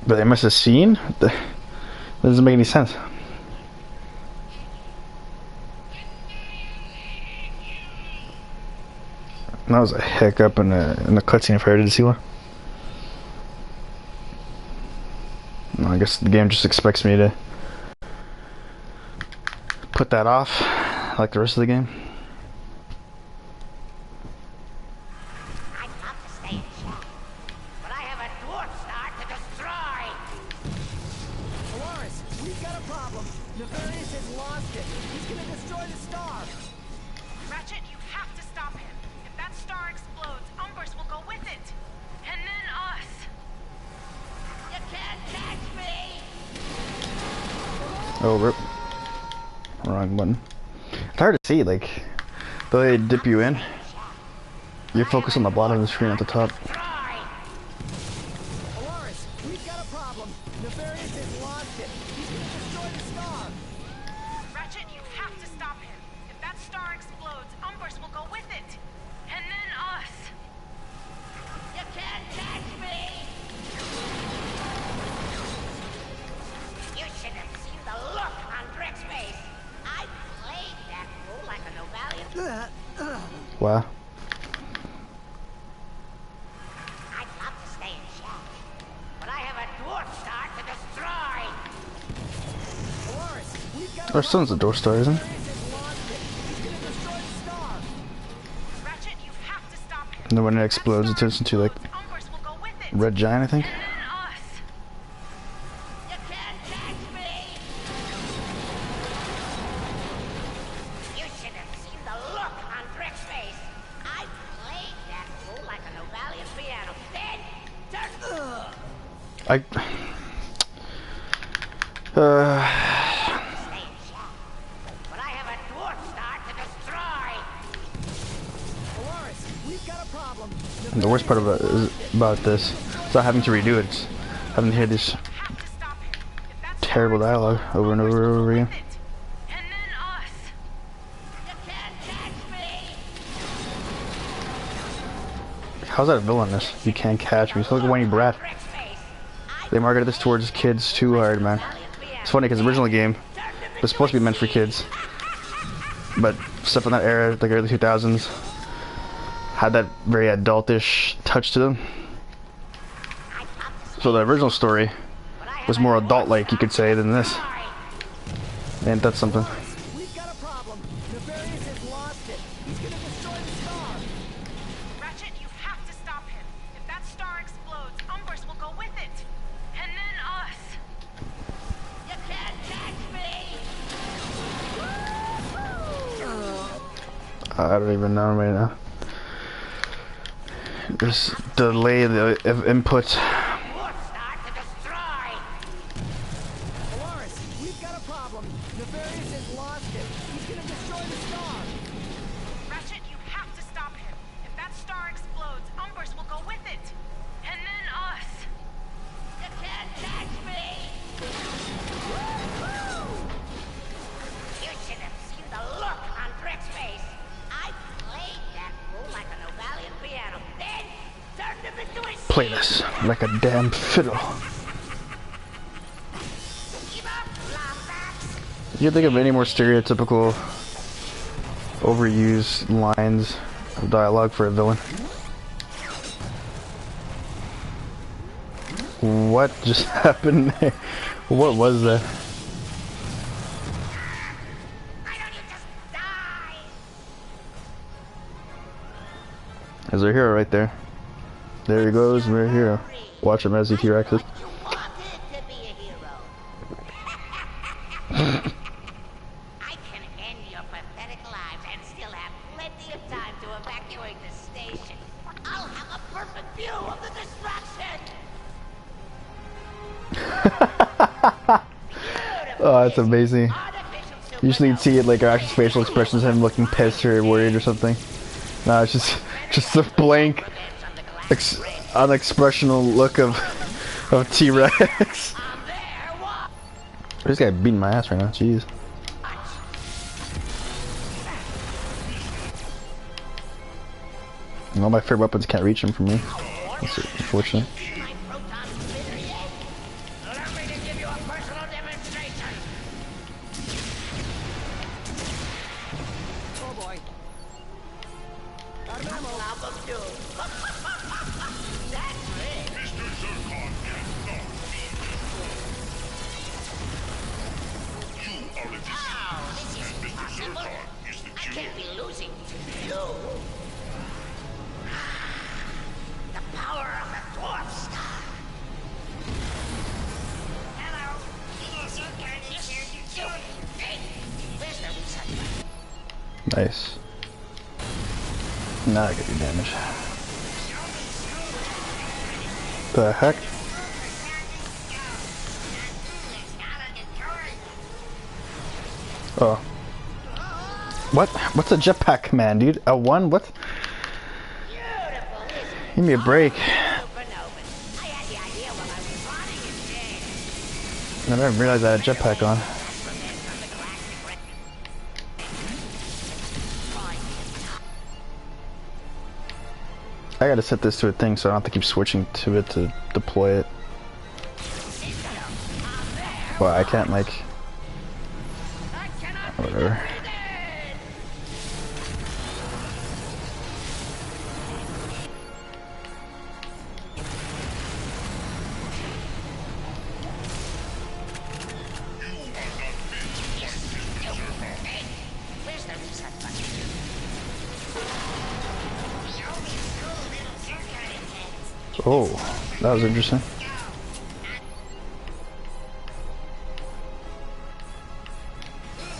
But they must have seen? That doesn't make any sense. That was a hiccup in the cutscene if I didn't see one. No, I guess the game just expects me to put that off like the rest of the game. I'd love to stay in shack, but I have a dwarf star to destroy. Polaris, we've got a problem. Nefarious has lost it. He's gonna destroy the star. Ratchet, you have to stop him. If that star explodes, Umbers will go with it. And then us. You can't catch me. Oh, rip. Wrong button. It's hard to see, like, the way they dip you in. You focus on the bottom of the screen at the top. Polaris, we've got a problem. Nefarious has lost it. He's gonna destroy the star. Ratchet, you have to stop him. If that star explodes, Umbers will go with it. And then us. You can't catch me. You should have seen the look on Brick's face. I played that role like a Novalian. Wow. I'd love to stay in shack, but I have a dwarf star to destroy. Polaris, we've got a Our son's a door star, isn't he? Nefarious has lost it. He's gonna destroy the star. Ratchet, you have to stop him. And then when it explodes, it turns into like Umbers will go with it. red giant, I think. And then us. You can't catch me. You should have seen the look on Brick's face. I played that role like a Novalian piano. Then, turn. I. Stay in shack, but I have a dwarf star to destroy. Polaris, we've got a problem. And the worst part about this is not having to redo it. It's having to hear this Have to stop him. If that star terrible dialogue over and over and over again. with it. And then us. You can't catch me. How's that villainous? You can't catch me. It's like a whiny brat. Brick's face. They marketed this towards kids too hard, man. It's funny because the original game was supposed to be meant for kids, but stuff in that era, like early 2000s, had that very adultish touch to them. So the original story was more adult-like, you could say, than this. And that's something. We've got a problem. Nefarious has lost it. He's gonna destroy the star. Ratchet, you have to stop him. If that star explodes, Umbers will go with it. And then us. You can't catch me. I don't even know right now. This delay of input. Dwarf star to destroy. Polaris, we've got a problem. Nefarious has lost it. He's gonna destroy the star. Ratchet, you have to stop him. If that star explodes, Umbers will go with it. And then us. You can't catch me. You should have seen the look play this like a damn fiddle. Do you think of any more stereotypical, overused lines of dialogue for a villain? What just happened there? What was that? There's our hero right there. There he goes, our hero. Watch him as he T-Rexes. I can end your pathetic lives and still have plenty of time to evacuate the station. I'll have a perfect view of the destruction. Oh, that's amazing. You just need to see it like actual facial expressions, him looking pissed or worried or something. No, it's just a blank, unexpressional look of T-Rex. This guy beating my ass right now. Jeez. And all my favorite weapons can't reach him from me. That's unfortunate. Nice. Now I get your damage. The heck? Oh. What? What's a jetpack command, dude? A one? What? Give me a break. I didn't realize I had a jetpack on. I gotta set this to a thing so I don't have to keep switching to it to deploy it. Well, I can't like... whatever. Oh, that was interesting.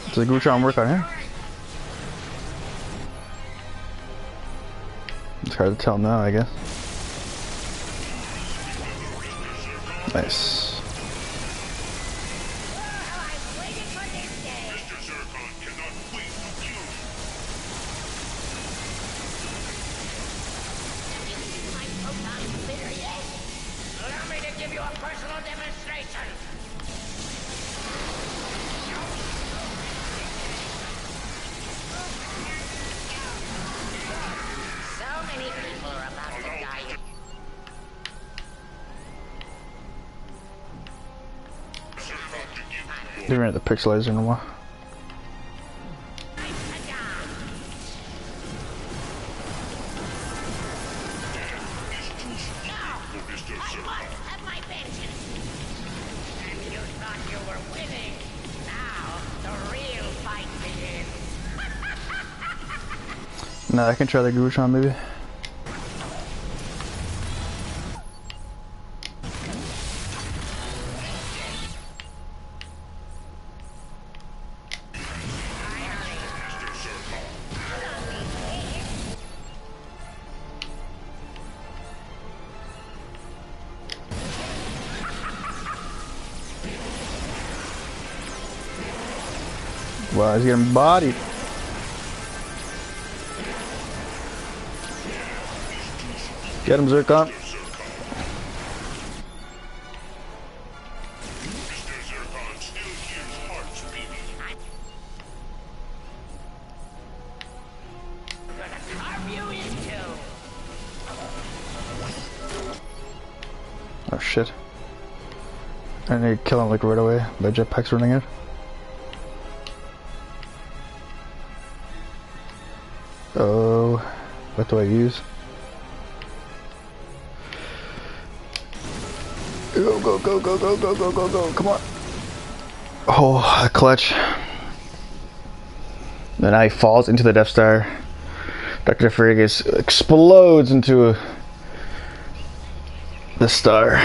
Does the Gucci work on here? It's hard to tell now, I guess. Nice. They ran the pixelizer in a while. Nah, I can try the Gucci maybe. Wow, he's getting bodied. Get him, Zircon. shit. I need to kill him like right away by jetpacks running in. Oh, what do I use? Go, go, go, go, go, go, go, go, go, come on. Oh, a clutch. Then I falls into the Death Star. Dr. Fergus explodes into the star.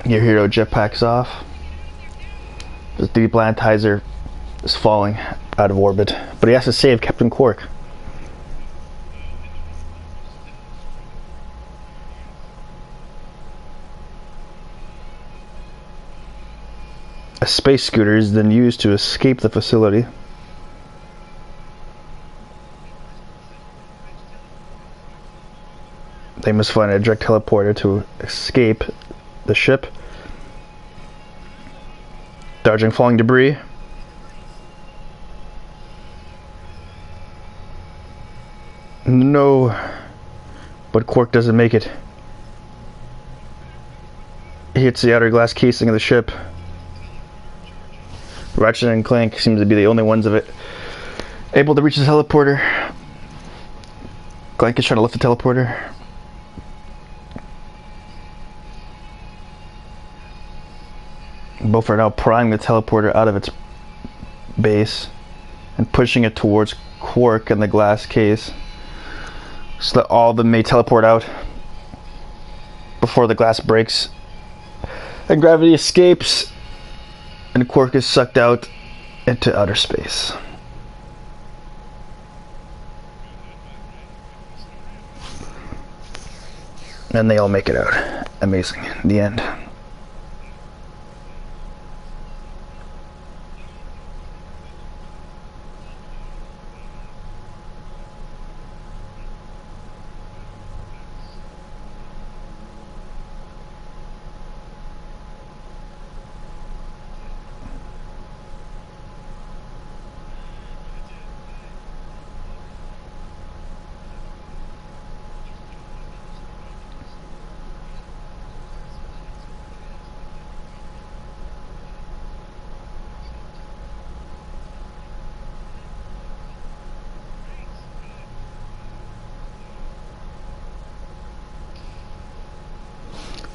Your hero jetpacks off. The deplanetizer is falling out of orbit, but he has to save Captain Quark. A space scooter is then used to escape the facility. They must find a direct teleporter to escape the ship. Dodging falling debris. No, but Quark doesn't make it. He hits the outer glass casing of the ship. Ratchet and Clank seems to be the only ones of it able to reach the teleporter. Clank is trying to lift the teleporter. Both are now prying the teleporter out of its base and pushing it towards Quark and the glass case so that all of them may teleport out before the glass breaks and gravity escapes and Quark is sucked out into outer space. And they all make it out. Amazing. The end.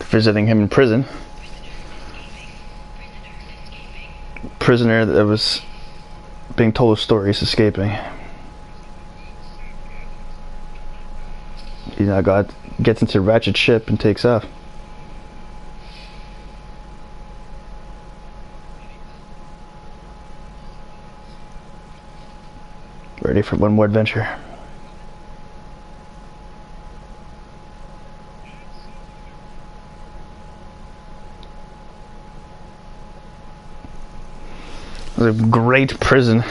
Visiting him in prison. Prisoner that was being told a story is escaping. He now gets into Ratchet's ship and takes off. Ready for one more adventure. It was a great prison.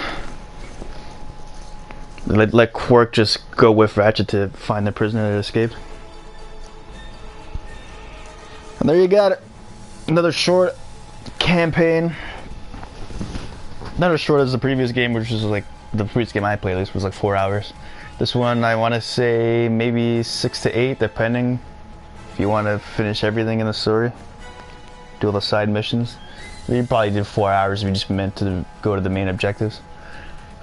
Let Quark just go with Ratchet to find the prisoner that escaped. And there you got it. Another short campaign. Not as short as the previous game, which was like the previous game I played at least was like 4 hours. This one I want to say maybe 6 to 8, depending if you want to finish everything in the story, do all the side missions. You probably did 4 hours if you just meant to go to the main objectives.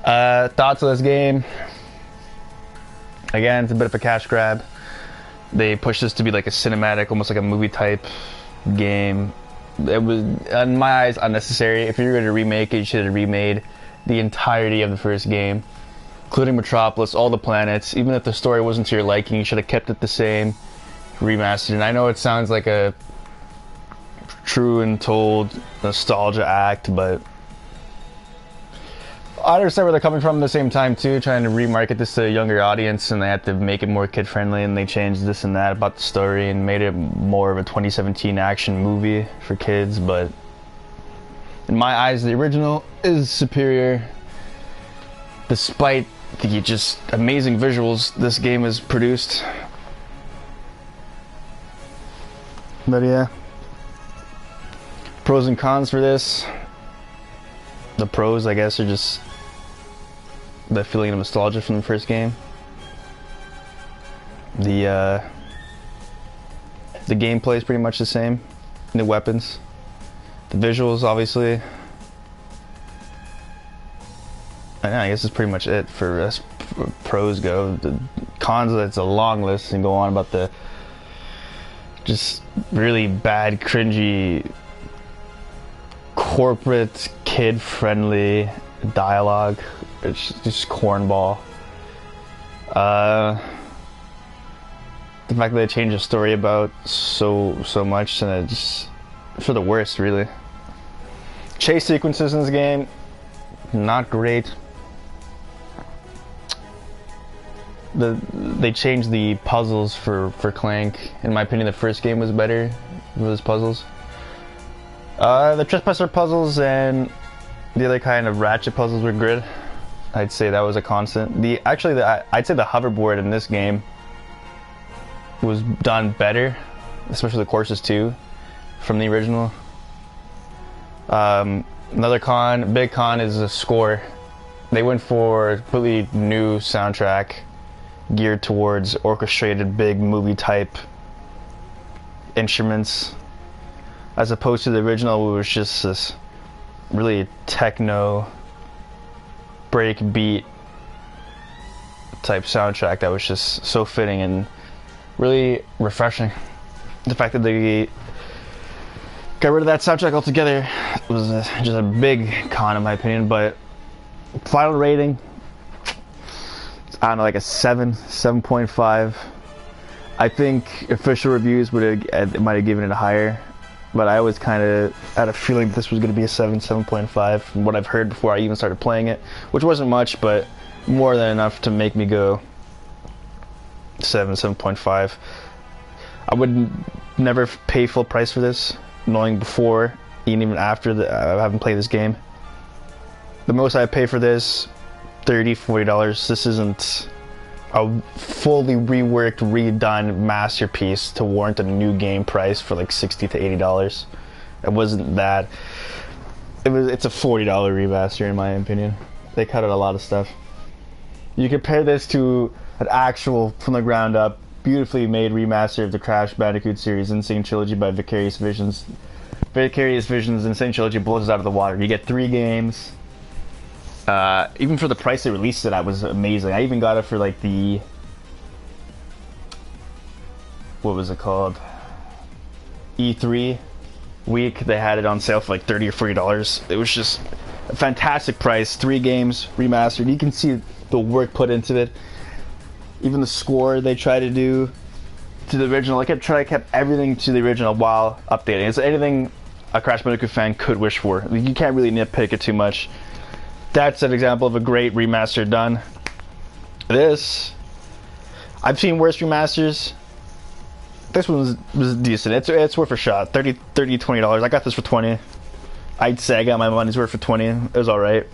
Thoughts of this game? Again, it's a bit of a cash grab. They pushed this to be like a cinematic, almost like a movie type game. It was, in my eyes, unnecessary. If you were going to remake it, you should have remade the entirety of the first game, including Metropolis, all the planets. Even if the story wasn't to your liking, you should have kept it the same, remastered. And I know it sounds like a true and told nostalgia act, but I understand where they're coming from at the same time too, trying to remarket this to a younger audience, and they had to make it more kid friendly, and they changed this and that about the story and made it more of a 2017 action movie for kids. But in my eyes, the original is superior. Despite the just amazing visuals this game has produced. But yeah, pros and cons for this. The pros, I guess, are just the feeling of nostalgia from the first game. The gameplay is pretty much the same. New weapons. The visuals, obviously. I guess that's pretty much it for us pros go. The cons, it's a long list and go on about the just really bad, cringy, corporate, kid-friendly dialogue. It's just cornball. The fact that they changed the story about so much, and it just for the worst, really. Chase sequences in this game, not great. They changed the puzzles for Clank. In my opinion, the first game was better with those puzzles. The trespasser puzzles and the other kind of ratchet puzzles were good. I'd say that was a constant. I'd say the hoverboard in this game was done better, especially the courses too, from the original. Another big con is the score. They went for a completely new soundtrack geared towards orchestrated big movie type instruments, as opposed to the original, which was just this really techno breakbeat type soundtrack that was just so fitting and really refreshing. The fact that they got rid of that soundtrack altogether was just a big con in my opinion. But final rating, I don't know, like a 7.5. I think official reviews might have given it a higher, but I always kind of had a feeling that this was going to be a 7.5 from what I've heard before I even started playing it, which wasn't much, but more than enough to make me go 7.5. I would never pay full price for this, knowing before and even after I haven't played this game. The most I pay for this, $30-$40. This isn't a fully reworked, redone masterpiece to warrant a new game price for like $60 to $80. It wasn't that. It's a $40 remaster in my opinion. They cut out a lot of stuff. You compare this to an actual, from the ground up, beautifully made remaster of the Crash Bandicoot series, Insane Trilogy by Vicarious Visions. Vicarious Visions Insane Trilogy blows it out of the water. You get 3 games. Even for the price they released it at was amazing. I even got it for like the, what was it called, E3 week. They had it on sale for like $30 or $40. It was just a fantastic price. 3 games remastered. You can see the work put into it. Even the score they tried to do to the original. I kept everything to the original while updating. It's anything a Crash Bandicoot fan could wish for. You can't really nitpick it too much. That's an example of a great remaster done. This, I've seen worse remasters. This one was decent. It's worth a shot. $20. I got this for $20. I'd say I got my money's worth for $20. It was alright.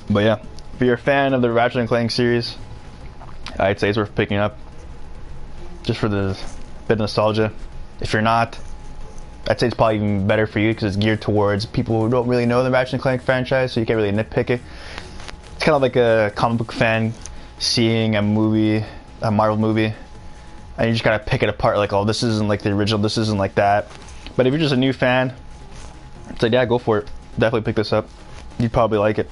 But yeah, if you're a fan of the Ratchet and Clank series, I'd say it's worth picking up. Just for the bit of nostalgia. If you're not, I'd say it's probably even better for you because it's geared towards people who don't really know the Ratchet and Clank franchise, so you can't really nitpick it. It's kind of like a comic book fan seeing a movie, a Marvel movie, and you just gotta pick it apart like, oh, this isn't like the original, this isn't like that. But if you're just a new fan, it's like, yeah, go for it. Definitely pick this up. You'd probably like it.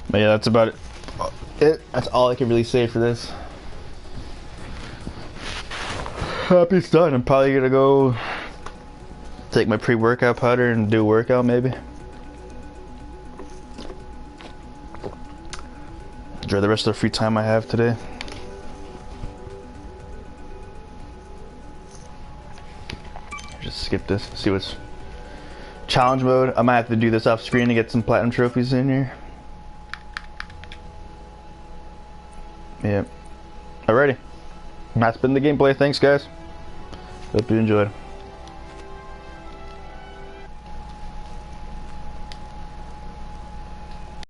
But yeah, that's about it. That's all I can really say for this. Happy it's done. I'm probably gonna go take my pre-workout powder and do a workout maybe. Enjoy the rest of the free time I have today. Just skip this, see what's challenge mode. I might have to do this off screen to get some platinum trophies in here. Yep. Alrighty. That's been the gameplay. Thanks guys. Hope you enjoyed.